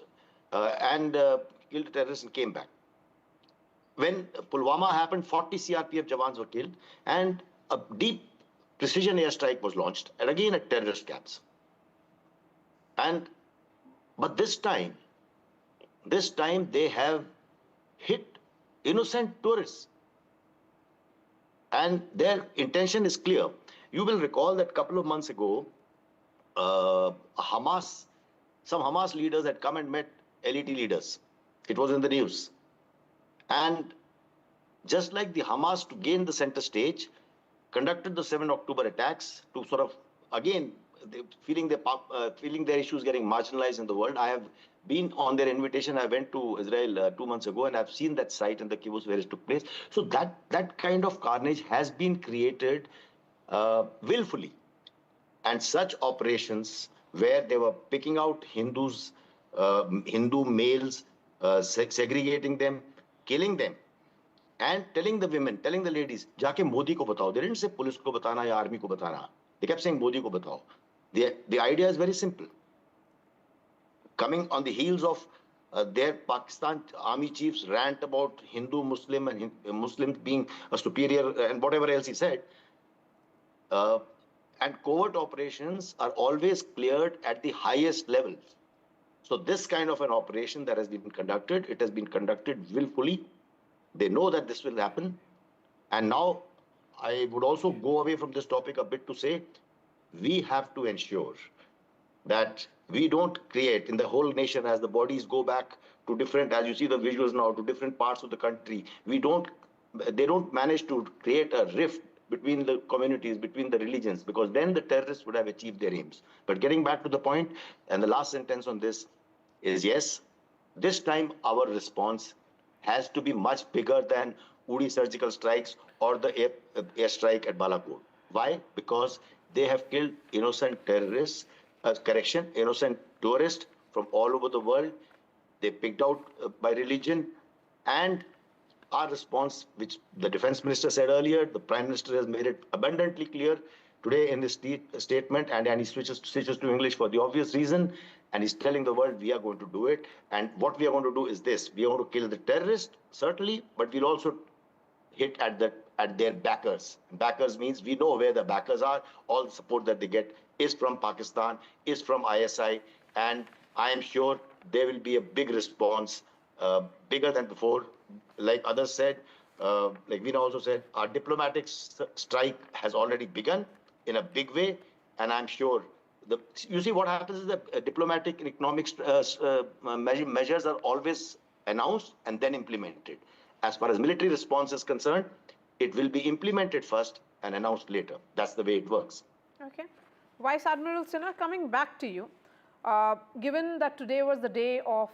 and killed the terrorists and came back. When Pulwama happened, 40 CRPF Jawans were killed, and a deep precision airstrike was launched, and again at terrorist camps. But this time they have hit innocent tourists, and their intention is clear. You will recall that a couple of months ago, some Hamas leaders had come and met LET leaders. It was in the news. And just like the Hamas, to gain the center stage, conducted the 7 October attacks to sort of, again, feeling their issues getting marginalized in the world. I have been on their invitation. I went to Israel 2 months ago, and I've seen that site in the kibbutz where it took place. So that kind of carnage has been created willfully. And such operations where they were picking out Hindus, Hindu males, segregating them, killing them, and telling the women, telling the ladies, jaake Modi ko batao. They didn't say police ko batana ya army ko batana. They kept saying Modi ko batao. The idea is very simple. Coming on the heels of their Pakistan army chiefs rant about Hindu, Muslim, and Muslims being a superior, and whatever else he said. And covert operations are always cleared at the highest level. So this kind of an operation that has been conducted, it has been conducted willfully. They know that this will happen. And now I would also go away from this topic a bit to say, we have to ensure that we don't create in the whole nation, as the bodies go back to different, as you see the visuals now, to different parts of the country. They don't manage to create a rift between the communities, between the religions, because then the terrorists would have achieved their aims. But getting back to the point, and the last sentence on this is, yes, this time our response has to be much bigger than Uri surgical strikes or the airstrike at Balakot. Why? Because they have killed innocent terrorists, innocent tourists from all over the world. They picked out by religion, and our response, which the defense minister said earlier, the prime minister has made it abundantly clear today in his statement, and he switches to English for the obvious reason, and he's telling the world we are going to do it. And what we are going to do is this: we are going to kill the terrorists, certainly, but we'll also hit at their backers. Backers means we know where the backers are. All the support that they get is from Pakistan, is from ISI, and I am sure there will be a big response, bigger than before. Like others said, like Veena also said, our diplomatic strike has already begun in a big way, and I'm sure you see what happens is that diplomatic and economic measures are always announced and then implemented. As far as military response is concerned, it will be implemented first and announced later. That's the way it works. Okay. Vice Admiral Sinha, coming back to you, given that today was the day of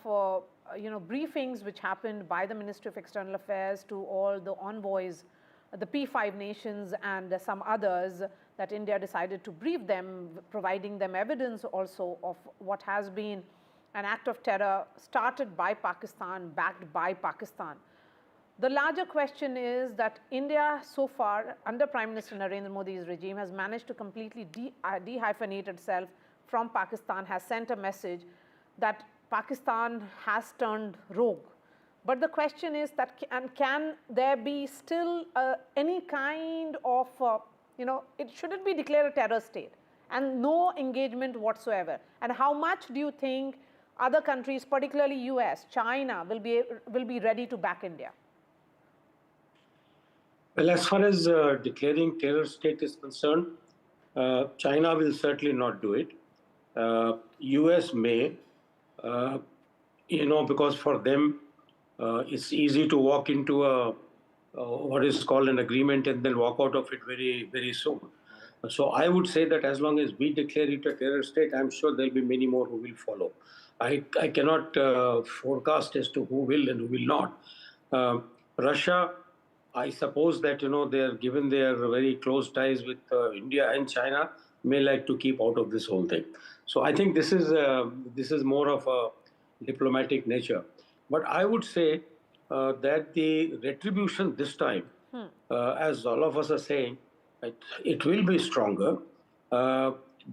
briefings which happened by the Ministry of External Affairs to all the envoys, the P5 nations and some others, that India decided to brief them, providing them evidence also of what has been an act of terror started by Pakistan, backed by Pakistan. The larger question is that India so far, under Prime Minister Narendra Modi's regime, has managed to completely dehyphenate itself from Pakistan, has sent a message that Pakistan has turned rogue. But the question is that, can there be still any kind of, should it be declared a terror state and no engagement whatsoever? And how much do you think other countries, particularly US, China, will be ready to back India? Well, as far as declaring terror state is concerned, China will certainly not do it. US may, because for them, it's easy to walk into what is called an agreement and then walk out of it very, very soon. So I would say that as long as we declare it a terror state, I'm sure there'll be many more who will follow. I cannot forecast as to who will and who will not. Russia I suppose that, they are given their very close ties with India and China, may like to keep out of this whole thing. So I think this is more of a diplomatic nature. But I would say that the retribution this time, as all of us are saying, it will be stronger.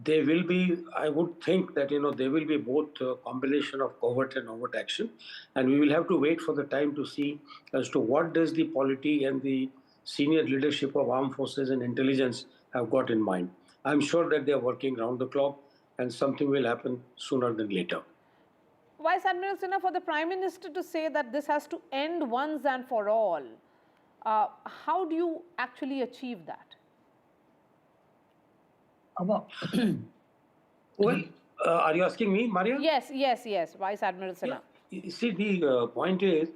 They will be, I would think that, there will be both a combination of covert and overt action. And we will have to wait for the time to see as to what does the polity and the senior leadership of armed forces and intelligence have got in mind. I'm sure that they are working round the clock and something will happen sooner than later. Vice Admiral Sinha, for the Prime Minister to say that this has to end once and for all, how do you actually achieve that? Well, are you asking me, Maria? Yes, Vice Admiral Sinha. You see, the point is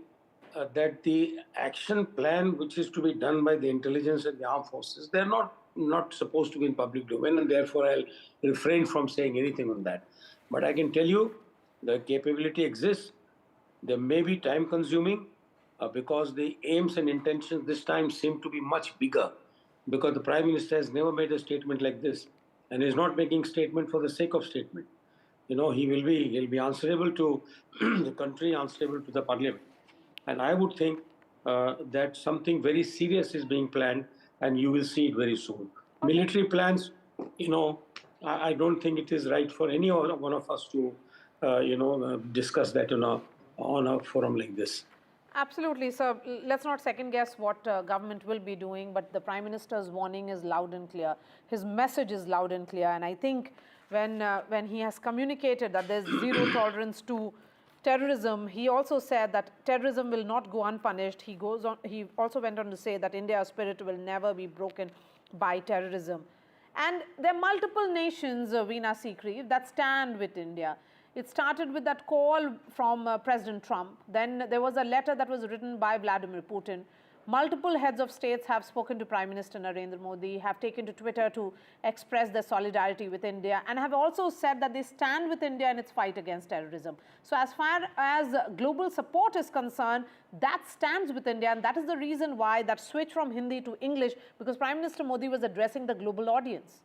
that the action plan which is to be done by the intelligence and the armed forces, they're not supposed to be in public domain, and therefore I'll refrain from saying anything on that. But I can tell you the capability exists. They may be time consuming because the aims and intentions this time seem to be much bigger, because the Prime Minister has never made a statement like this and is not making statement for the sake of statement. He'll be answerable to the country, answerable to the parliament. And I would think that something very serious is being planned, and you will see it very soon. Okay. Military plans, I don't think it is right for any one of us to, discuss that on a forum like this. Absolutely, sir. Let's not second guess what government will be doing, but the Prime Minister's warning is loud and clear. His message is loud and clear, and I think when he has communicated that there's zero tolerance to terrorism, he also said that terrorism will not go unpunished. He also went on to say that India's spirit will never be broken by terrorism. And there are multiple nations, Veena Sikri, that stand with India. It started with that call from President Trump. Then there was a letter that was written by Vladimir Putin. Multiple heads of states have spoken to Prime Minister Narendra Modi, have taken to Twitter to express their solidarity with India, and have also said that they stand with India in its fight against terrorism. So as far as global support is concerned, that stands with India, and that is the reason why that switch from Hindi to English, because Prime Minister Modi was addressing the global audience.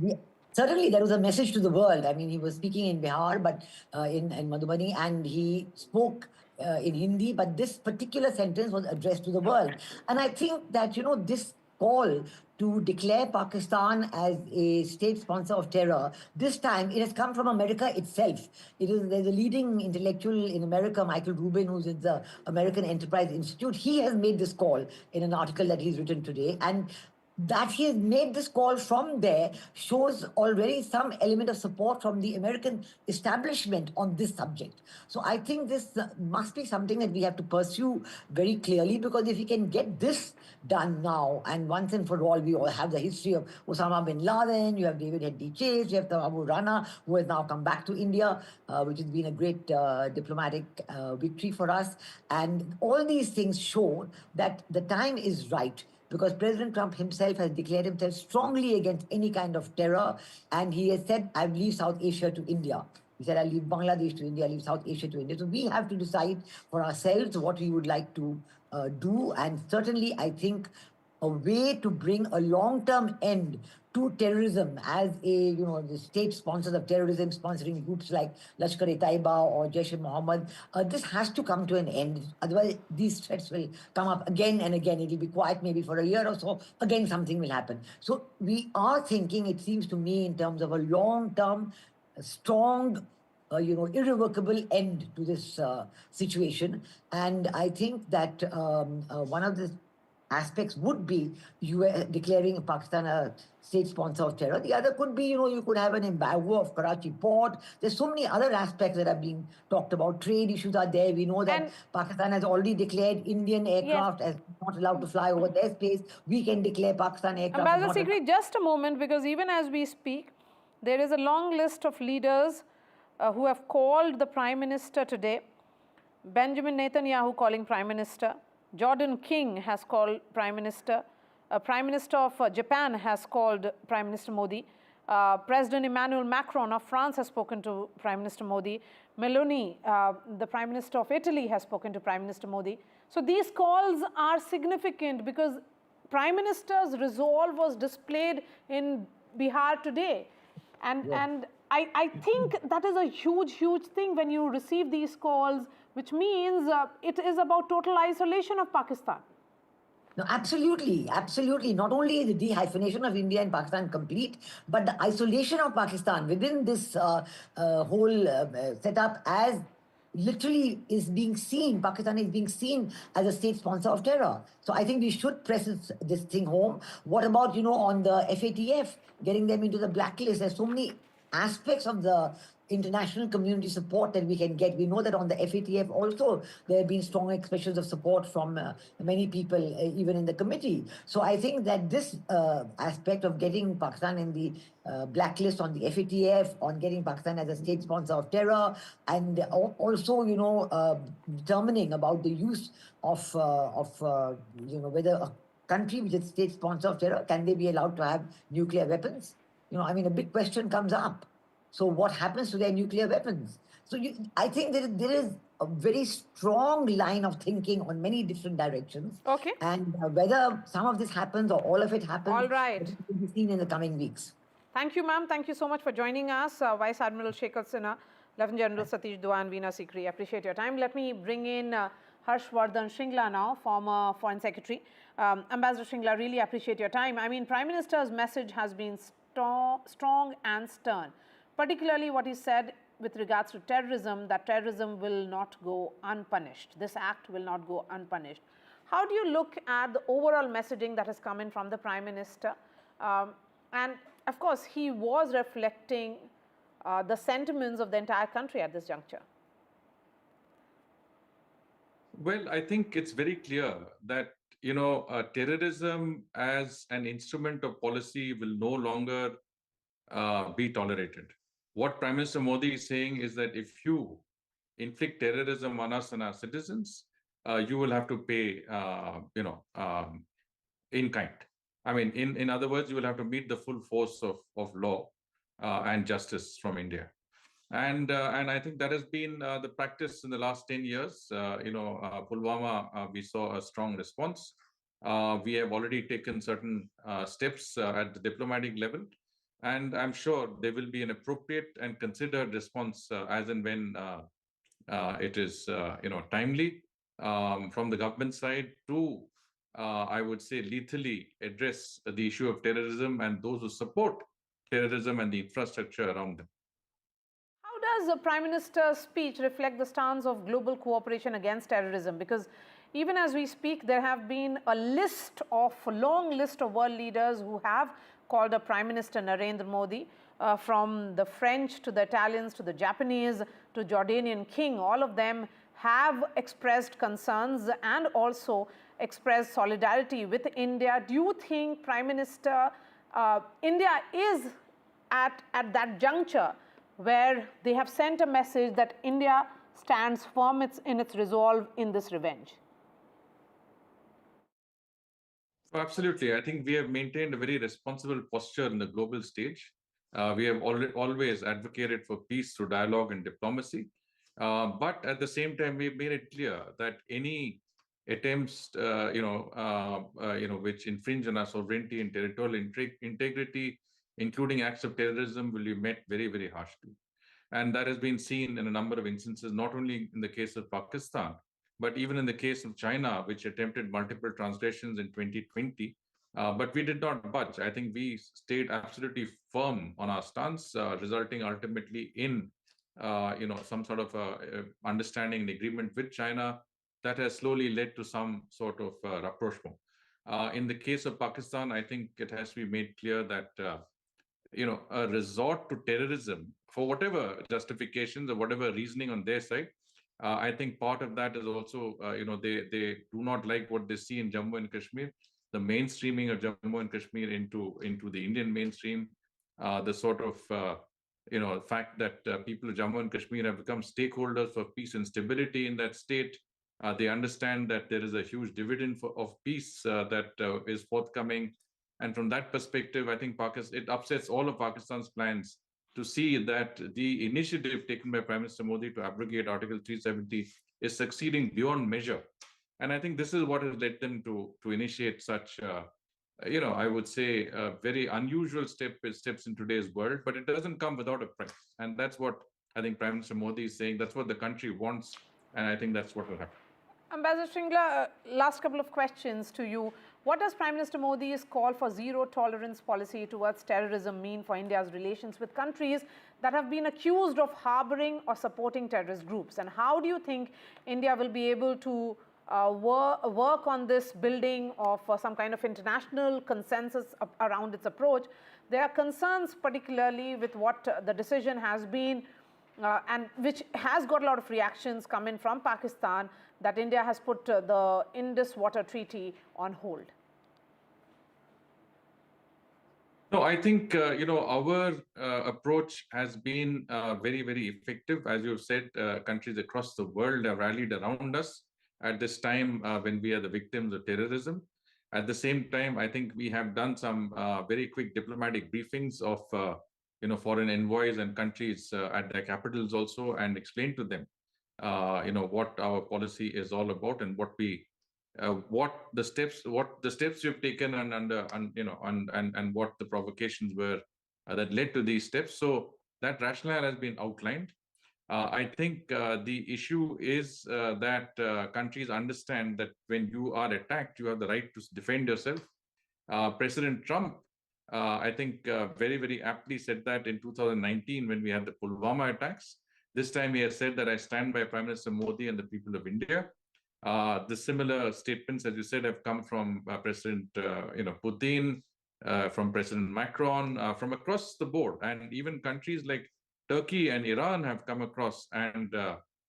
Yeah. Certainly, there was a message to the world. I mean, he was speaking in Bihar, but in Madhubani, and he spoke in Hindi, but this particular sentence was addressed to the world. And I think that, this call to declare Pakistan as a state sponsor of terror, this time it has come from America itself. There's a leading intellectual in America, Michael Rubin, who's at the American Enterprise Institute. He has made this call in an article that he's written today. And that he has made this call from there shows already some element of support from the American establishment on this subject. So I think this must be something that we have to pursue very clearly, because if we can get this done now, and once and for all, we all have the history of Osama bin Laden, you have David Headley Chase, you have the Abu Rana, who has now come back to India, which has been a great diplomatic victory for us. And all these things show that the time is right, because President Trump himself has declared himself strongly against any kind of terror, and he has said, I leave South Asia to India. He said, I leave Bangladesh to India, I leave South Asia to India. So we have to decide for ourselves what we would like to do, and certainly I think a way to bring a long-term end to terrorism as the state sponsors of terrorism, sponsoring groups like Lashkar-e-Taiba or Jaish-e-Mohammed, this has to come to an end. Otherwise, these threats will come up again and again. It will be quiet maybe for a year or so. Again, something will happen. So we are thinking, it seems to me, in terms of a long-term, strong, irrevocable end to this situation. And I think that one of the aspects would be declaring Pakistan a state sponsor of terror. The other could be, you could have an embargo of Karachi port. There's so many other aspects that are being talked about. Trade issues are there. We know that Pakistan has already declared Indian aircraft as not allowed to fly over their space. We can declare Pakistan aircraft. Ambassador Sikri, just a moment, because even as we speak, there is a long list of leaders who have called the Prime Minister today. Benjamin Netanyahu calling Prime Minister. Jordan King has called Prime Minister. Prime Minister of Japan has called Prime Minister Modi. President Emmanuel Macron of France has spoken to Prime Minister Modi. Meloni, the Prime Minister of Italy, has spoken to Prime Minister Modi. So these calls are significant because Prime Minister's resolve was displayed in Bihar today. And I think that is a huge, huge thing when you receive these calls, which means it is about total isolation of Pakistan. No, absolutely, absolutely. Not only is the dehyphenation of India and Pakistan complete, but the isolation of Pakistan within this whole setup as literally is being seen, Pakistan is being seen as a state sponsor of terror. So I think we should press this thing home. What about, on the FATF, getting them into the blacklist? There's so many aspects of the international community support that we can get. We know that on the FATF also, there have been strong expressions of support from many people, even in the committee. So I think that this aspect of getting Pakistan in the blacklist on the FATF, on getting Pakistan as a state sponsor of terror, and also, determining about the use of whether a country which is state sponsor of terror, can they be allowed to have nuclear weapons? A big question comes up. So what happens to their nuclear weapons? So I think there is a very strong line of thinking on many different directions. Okay. And whether some of this happens or all of it happens, all right, will be seen in the coming weeks. Thank you, ma'am. Thank you so much for joining us. Vice Admiral Shekhar Sinha, Lieutenant General Satish Dua, and Veena Sikri. Appreciate your time. Let me bring in Harshvardhan Shringla now, former Foreign Secretary. Ambassador Shringla, really appreciate your time. I mean, Prime Minister's message has been strong and stern. Particularly what he said with regards to terrorism, that terrorism will not go unpunished. This act will not go unpunished. How do you look at the overall messaging that has come in from the Prime Minister? And of course, he was reflecting the sentiments of the entire country at this juncture. Well, I think it's very clear that, terrorism as an instrument of policy will no longer be tolerated. What Prime Minister Modi is saying is that if you inflict terrorism on us and our citizens, you will have to pay, in kind. I mean, in other words, you will have to meet the full force of law and justice from India. And I think that has been the practice in the last 10 years. Pulwama, we saw a strong response. We have already taken certain steps at the diplomatic level. And I'm sure there will be an appropriate and considered response as and when it is, timely from the government side to, I would say, lethally address the issue of terrorism and those who support terrorism and the infrastructure around them. How does the Prime Minister's speech reflect the stance of global cooperation against terrorism? Because even as we speak, there have been a long list of world leaders who have called up Prime Minister Narendra Modi, from the French to the Italians to the Japanese to Jordanian king. All of them have expressed concerns and also expressed solidarity with India. Do you think, Prime Minister, India is at that juncture where they have sent a message that India stands firm in its resolve in this revenge? Absolutely. I think we have maintained a very responsible posture in the global stage. We have always advocated for peace through dialogue and diplomacy. But at the same time, we've made it clear that any attempts, which infringe on our sovereignty and territorial integrity, including acts of terrorism, will be met very, very harshly. And that has been seen in a number of instances, not only in the case of Pakistan, but even in the case of China, which attempted multiple transgressions in 2020, but we did not budge. I think we stayed absolutely firm on our stance, resulting ultimately in, some sort of understanding and agreement with China that has slowly led to some sort of rapprochement. In the case of Pakistan, I think it has to be made clear that, a resort to terrorism for whatever justifications or whatever reasoning on their side, I think part of that is also, they do not like what they see in Jammu and Kashmir, the mainstreaming of Jammu and Kashmir into the Indian mainstream, the sort of, fact that people of Jammu and Kashmir have become stakeholders for peace and stability in that state. They understand that there is a huge dividend of peace that is forthcoming. And from that perspective, I think it upsets all of Pakistan's plans to see that the initiative taken by Prime Minister Modi to abrogate Article 370 is succeeding beyond measure. And I think this is what has led them to initiate such, I would say, very unusual steps in today's world, but it doesn't come without a price. And that's what I think Prime Minister Modi is saying. That's what the country wants. And I think that's what will happen. Ambassador Shringla, last couple of questions to you. What does Prime Minister Modi's call for zero tolerance policy towards terrorism mean for India's relations with countries that have been accused of harboring or supporting terrorist groups? And how do you think India will be able to work on this building of some kind of international consensus around its approach? There are concerns particularly with what the decision has been and which has got a lot of reactions coming from Pakistan, that India has put the Indus Water Treaty on hold. No, I think, our approach has been very, very effective. As you've said, countries across the world have rallied around us at this time when we are the victims of terrorism. At the same time, I think we have done some very quick diplomatic briefings of, foreign envoys and countries at their capitals also, and explained to them, what our policy is all about and what the steps we've taken and what the provocations were that led to these steps. So that rationale has been outlined. I think the issue is that countries understand that when you are attacked, you have the right to defend yourself. President Trump, I think, very, very aptly said that in 2019 when we had the Pulwama attacks. This time he has said that I stand by Prime Minister Modi and the people of India. The similar statements, as you said, have come from President Putin, from President Macron, from across the board. And even countries like Turkey and Iran have come across and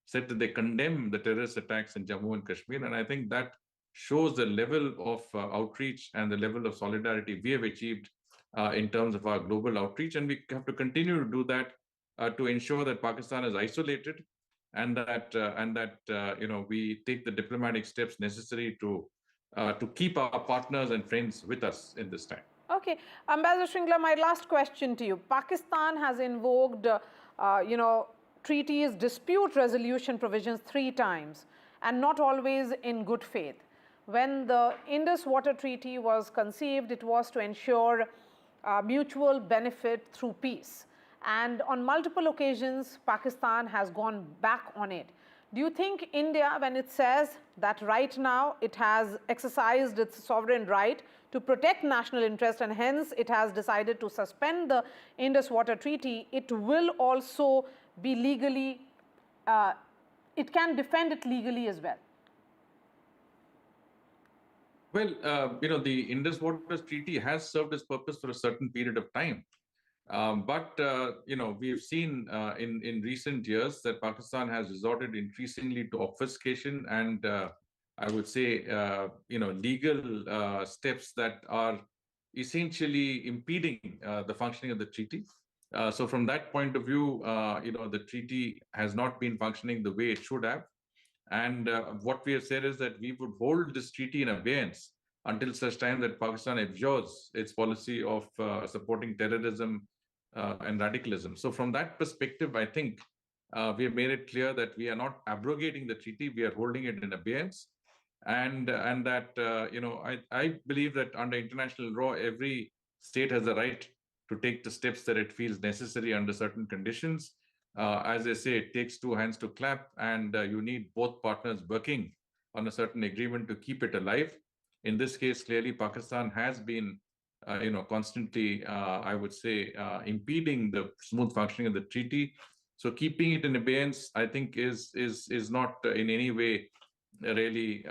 said that they condemn the terrorist attacks in Jammu and Kashmir. And I think that shows the level of outreach and the level of solidarity we have achieved in terms of our global outreach. And we have to continue to do that to ensure that Pakistan is isolated and that we take the diplomatic steps necessary to keep our partners and friends with us in this time. Okay, Ambassador Shringla, my last question to you. Pakistan has invoked, treaties, dispute resolution provisions 3 times, and not always in good faith. When the Indus Water Treaty was conceived, it was to ensure mutual benefit through peace. And on multiple occasions, Pakistan has gone back on it. Do you think India, when it says that right now it has exercised its sovereign right to protect national interest and hence it has decided to suspend the Indus Water Treaty, it will also be legally, it can defend it legally as well? Well, the Indus Water Treaty has served its purpose for a certain period of time. But we've seen in recent years that Pakistan has resorted increasingly to obfuscation and I would say, legal steps that are essentially impeding the functioning of the treaty. So from that point of view, the treaty has not been functioning the way it should have. And what we have said is that we would hold this treaty in abeyance until such time that Pakistan abjures its policy of supporting terrorism and radicalism. So from that perspective, I think we have made it clear that we are not abrogating the treaty, we are holding it in abeyance. And that, I believe that under international law, every state has the right to take the steps that it feels necessary under certain conditions. As they say, it takes 2 hands to clap, and you need both partners working on a certain agreement to keep it alive. In this case, clearly, Pakistan has been, constantly, I would say, impeding the smooth functioning of the treaty. So keeping it in abeyance, I think, is not in any way really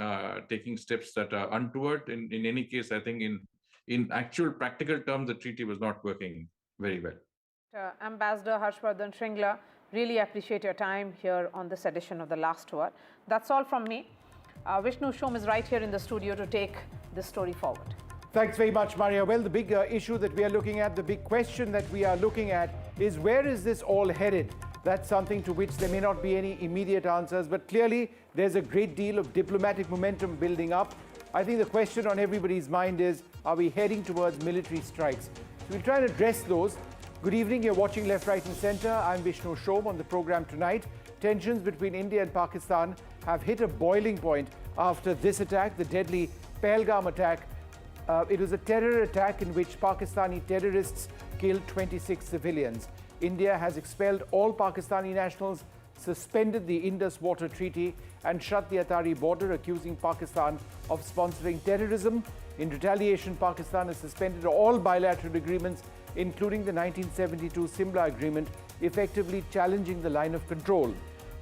taking steps that are untoward. In any case, I think in actual practical terms, the treaty was not working very well. Ambassador Harshvardhan Shringla, really appreciate your time here on this edition of The Last Word. That's all from me. Vishnu Shom is right here in the studio to take this story forward. Thanks very much, Maria. Well, the big issue that we are looking at, the big question that we are looking at is where is this all headed? That's something to which there may not be any immediate answers, but clearly there's a great deal of diplomatic momentum building up. I think the question on everybody's mind is, are we heading towards military strikes? So we'll try and address those. Good evening, you're watching Left, Right and Centre. I'm Vishnu Shom. On the programme tonight, tensions between India and Pakistan have hit a boiling point after this attack, the deadly Pahalgam attack. It was a terror attack in which Pakistani terrorists killed 26 civilians. India has expelled all Pakistani nationals, suspended the Indus Water Treaty and shut the Atari border, accusing Pakistan of sponsoring terrorism. In retaliation, Pakistan has suspended all bilateral agreements, including the 1972 Simla Agreement, effectively challenging the line of control.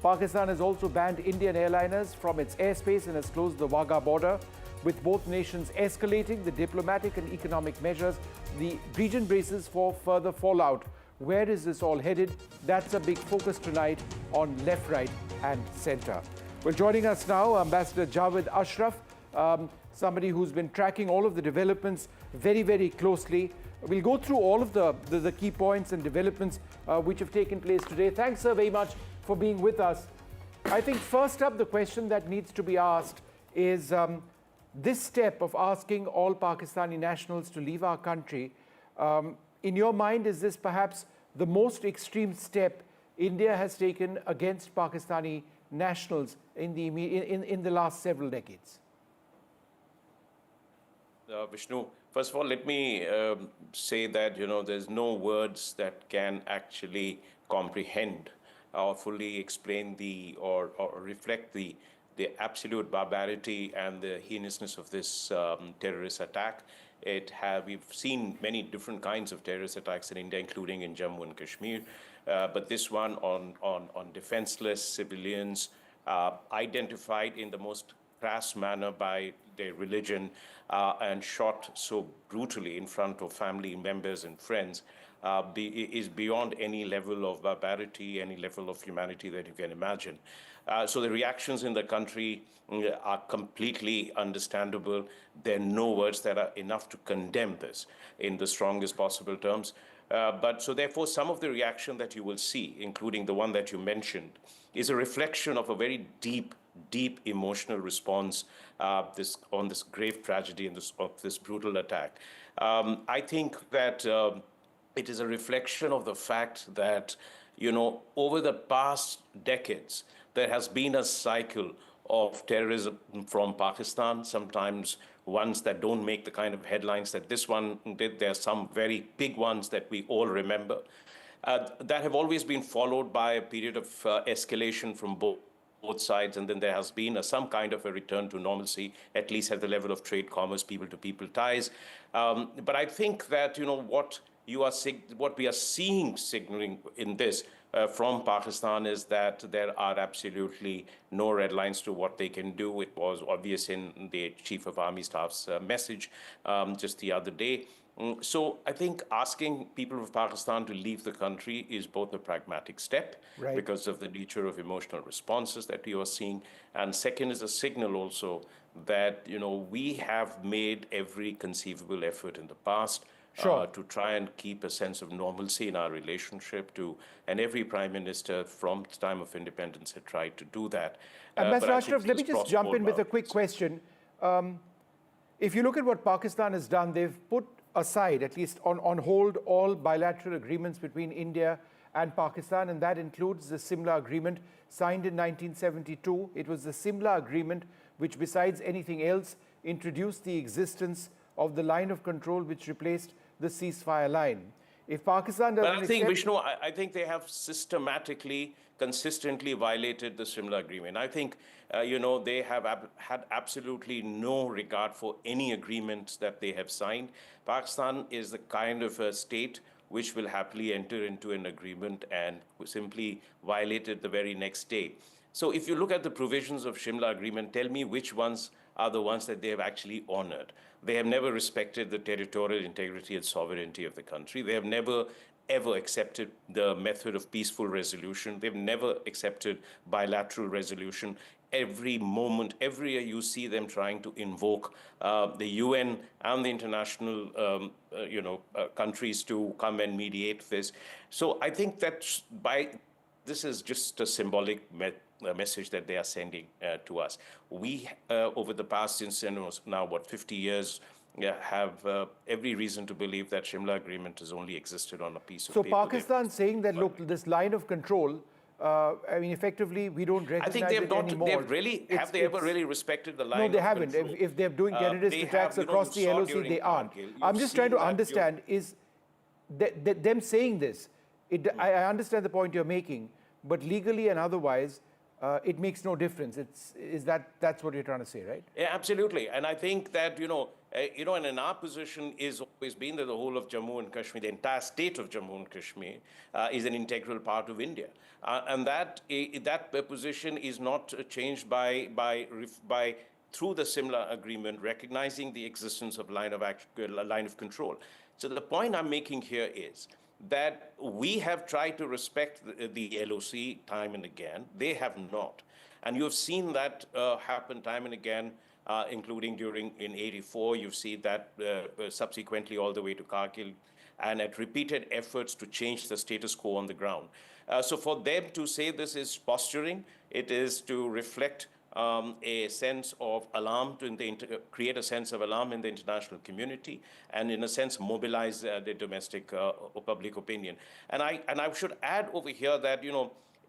Pakistan has also banned Indian airliners from its airspace and has closed the Wagah border. With both nations escalating the diplomatic and economic measures, the region braces for further fallout. Where is this all headed? That's a big focus tonight on Left, Right and Centre. Well, joining us now, Ambassador Javed Ashraf, somebody who's been tracking all of the developments very, very closely. We'll go through all of the key points and developments which have taken place today. Thanks, sir, very much for being with us. I think first up, the question that needs to be asked is this step of asking all Pakistani nationals to leave our country. In your mind, is this perhaps the most extreme step India has taken against Pakistani nationals in the last several decades? Vishnu, first of all, let me say that, there's no words that can actually comprehend or fully explain or reflect the absolute barbarity and the heinousness of this terrorist attack. We've seen many different kinds of terrorist attacks in India, including in Jammu and Kashmir, but this one on defenseless civilians, identified in the most crass manner by their religion, and shot so brutally in front of family members and friends, is beyond any level of barbarity, any level of humanity that you can imagine. So the reactions in the country are completely understandable. There are no words that are enough to condemn this in the strongest possible terms. So therefore, some of the reaction that you will see, including the one that you mentioned, is a reflection of a very deep emotional response on this grave tragedy and of this brutal attack. I think that it is a reflection of the fact that, over the past decades, there has been a cycle of terrorism from Pakistan, sometimes ones that don't make the kind of headlines that this one did. There are some very big ones that we all remember that have always been followed by a period of escalation from both sides, and then there has been some kind of a return to normalcy, at least at the level of trade, commerce, people-to-people ties. But I think that, what we are seeing signaling in this from Pakistan is that there are absolutely no red lines to what they can do. It was obvious in the Chief of Army Staff's message just the other day. So I think asking people of Pakistan to leave the country is both a pragmatic step, right, because of the nature of emotional responses that you are seeing. And second is a signal also that, we have made every conceivable effort in the past to try and keep a sense of normalcy in our relationship and every prime minister from the time of independence had tried to do that. Ambassador Ashraf, let me just jump in with a quick question. If you look at what Pakistan has done, they've put aside, at least on hold, all bilateral agreements between India and Pakistan, and that includes the Simla Agreement signed in 1972. It was the Simla Agreement which, besides anything else, introduced the existence of the line of control which replaced the ceasefire line. If Pakistan doesn't But I think, Vishnu, I think they have systematically, consistently violated the Simla Agreement. I think, they have had absolutely no regard for any agreements that they have signed. Pakistan is the kind of a state which will happily enter into an agreement and simply violate it the very next day. So if you look at the provisions of Simla Agreement, tell me which ones are the ones that they have actually honored. They have never respected the territorial integrity and sovereignty of the country. They have never, ever accepted the method of peaceful resolution. They've never accepted bilateral resolution. Every moment, every year, you see them trying to invoke the UN and the international, countries to come and mediate this. So I think that by this is just a symbolic message that they are sending to us. We, over the past, since now, what, 50 years, have every reason to believe that Shimla Agreement has only existed on a piece of paper. So Pakistan saying that, look, this line of control, I mean, effectively, we don't recognize I think they have it not. anymore. They've really have they ever really respected the line? No, they of haven't. control? If they're doing terrorist attacks across the LOC, they aren't. I'm just trying to understand is them saying this. I understand the point you're making, but legally and otherwise, it makes no difference. That's what you're trying to say, right? Yeah, absolutely. And I think that and in our position is always been that the whole of Jammu and Kashmir, the entire state of Jammu and Kashmir, is an integral part of India, and that position is not changed by through the Simla Agreement, recognizing the existence of line of control. So the point I'm making here is that we have tried to respect the LOC time and again. They have not. And you've seen that happen time and again, including in '84. You've seen that subsequently all the way to Kargil, and at repeated efforts to change the status quo on the ground. So for them to say this is posturing, it is to reflect a sense of alarm, create a sense of alarm in the international community, and in a sense mobilize the domestic public opinion. And I should add over here that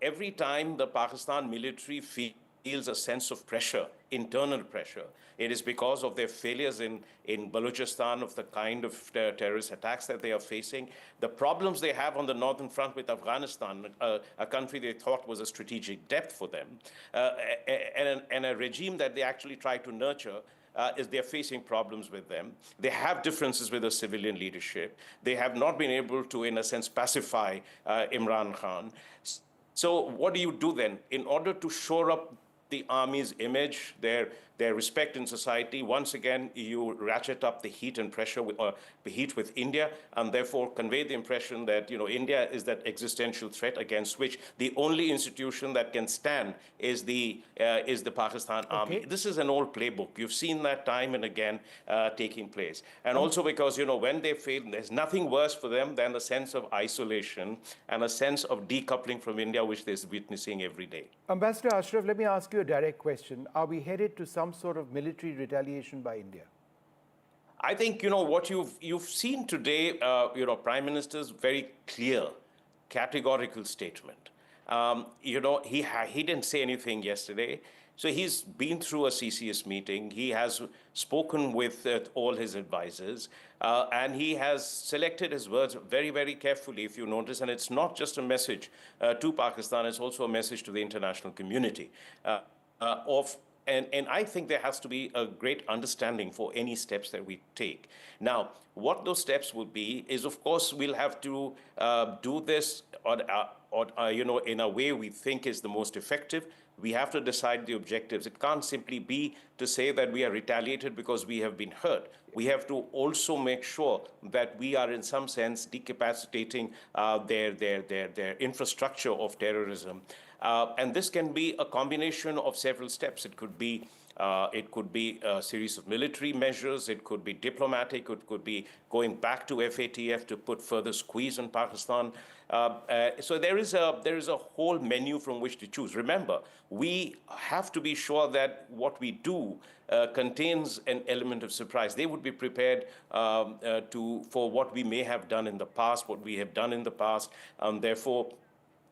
every time the Pakistan military feels a sense of pressure, internal pressure, it is because of their failures in Balochistan, of the kind of terrorist attacks that they are facing, the problems they have on the northern front with Afghanistan, a country they thought was a strategic depth for them, and a regime that they actually try to nurture. Is they're facing problems with them. They have differences with the civilian leadership. They have not been able to, in a sense, pacify Imran Khan. So what do you do then? In order to shore up the army's image, their respect in society, once again, you ratchet up the heat and pressure the heat with India, and therefore convey the impression that India is that existential threat against which the only institution that can stand is the Pakistan army. This is an old playbook. You've seen that time and again taking place. And also because, when they fail, there's nothing worse for them than a sense of isolation and a sense of decoupling from India, which they're witnessing every day. Ambassador Ashraf, let me ask you a direct question. Are we headed to some sort of military retaliation by India? I think, what you've seen today, Prime Minister's very clear, categorical statement. He didn't say anything yesterday. So he's been through a CCS meeting. He has spoken with all his advisors, and he has selected his words very, very carefully, if you notice. And it's not just a message to Pakistan, it's also a message to the international community And I think there has to be a great understanding for any steps that we take. Now, what those steps will be is, of course, we'll have to do this in a way we think is the most effective. We have to decide the objectives. It can't simply be to say that we are retaliated because we have been hurt. We have to also make sure that we are, in some sense, decapacitating their infrastructure of terrorism. And this can be a combination of several steps. It could be a series of military measures. It could be diplomatic. It could be going back to FATF to put further squeeze on Pakistan. So there is a whole menu from which to choose. Remember, we have to be sure that what we do contains an element of surprise. They would be prepared for what we may have done in the past, what we have done in the past,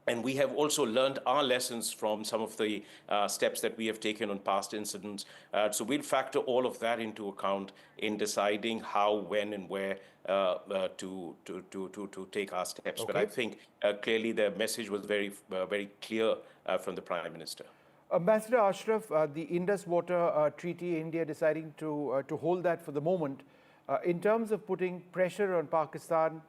and we have also learned our lessons from some of the steps that we have taken on past incidents. So we'll factor all of that into account in deciding how, when, and where to take our steps. But I think clearly the message was very, very clear from the Prime Minister. Ambassador Ashraf, the Indus Water Treaty, India deciding to hold that for the moment. In terms of putting pressure on Pakistan,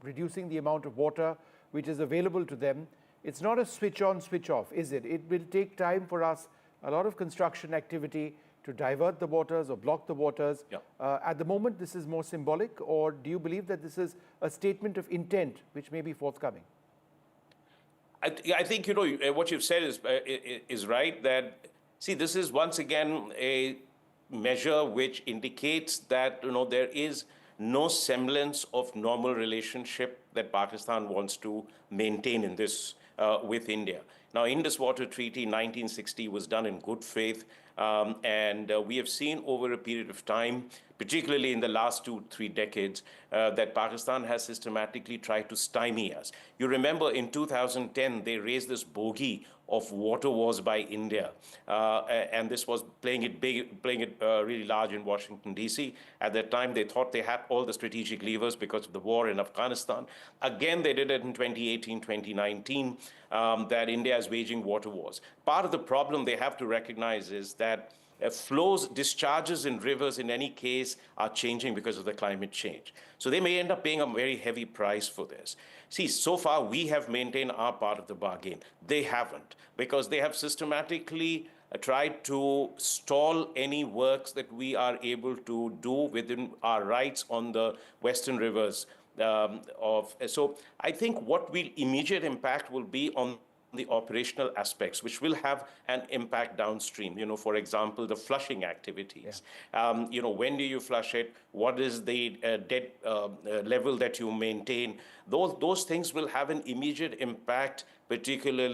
reducing the amount of water which is available to them, it's not a switch on, switch off, is it? It will take time for us, a lot of construction activity to divert the waters or block the waters. Yeah. At the moment, this is more symbolic, or do you believe that this is a statement of intent which may be forthcoming? I think, what you've said is right, that, see, this is once again a measure which indicates that, there is no semblance of normal relationship that Pakistan wants to maintain in this with India. Now, Indus Water Treaty 1960 was done in good faith, and we have seen over a period of time, particularly in the last 2-3 decades, that Pakistan has systematically tried to stymie us. You remember in 2010, they raised this bogey of water wars by India, and this was playing it really large in Washington, D.C. At that time, they thought they had all the strategic levers because of the war in Afghanistan. Again, they did it in 2018, 2019, that India is waging water wars. Part of the problem they have to recognize is that flows, discharges in rivers in any case are changing because of the climate change. So they may end up paying a very heavy price for this. See, so far we have maintained our part of the bargain. They haven't, because they have systematically tried to stall any works that we are able to do within our rights on the western rivers. So I think what will immediate impact will be on the operational aspects, which will have an impact downstream. You know, for example, the flushing activities. You know, when do you flush it? What is the debt level that you maintain? Those things will have an immediate impact, particularly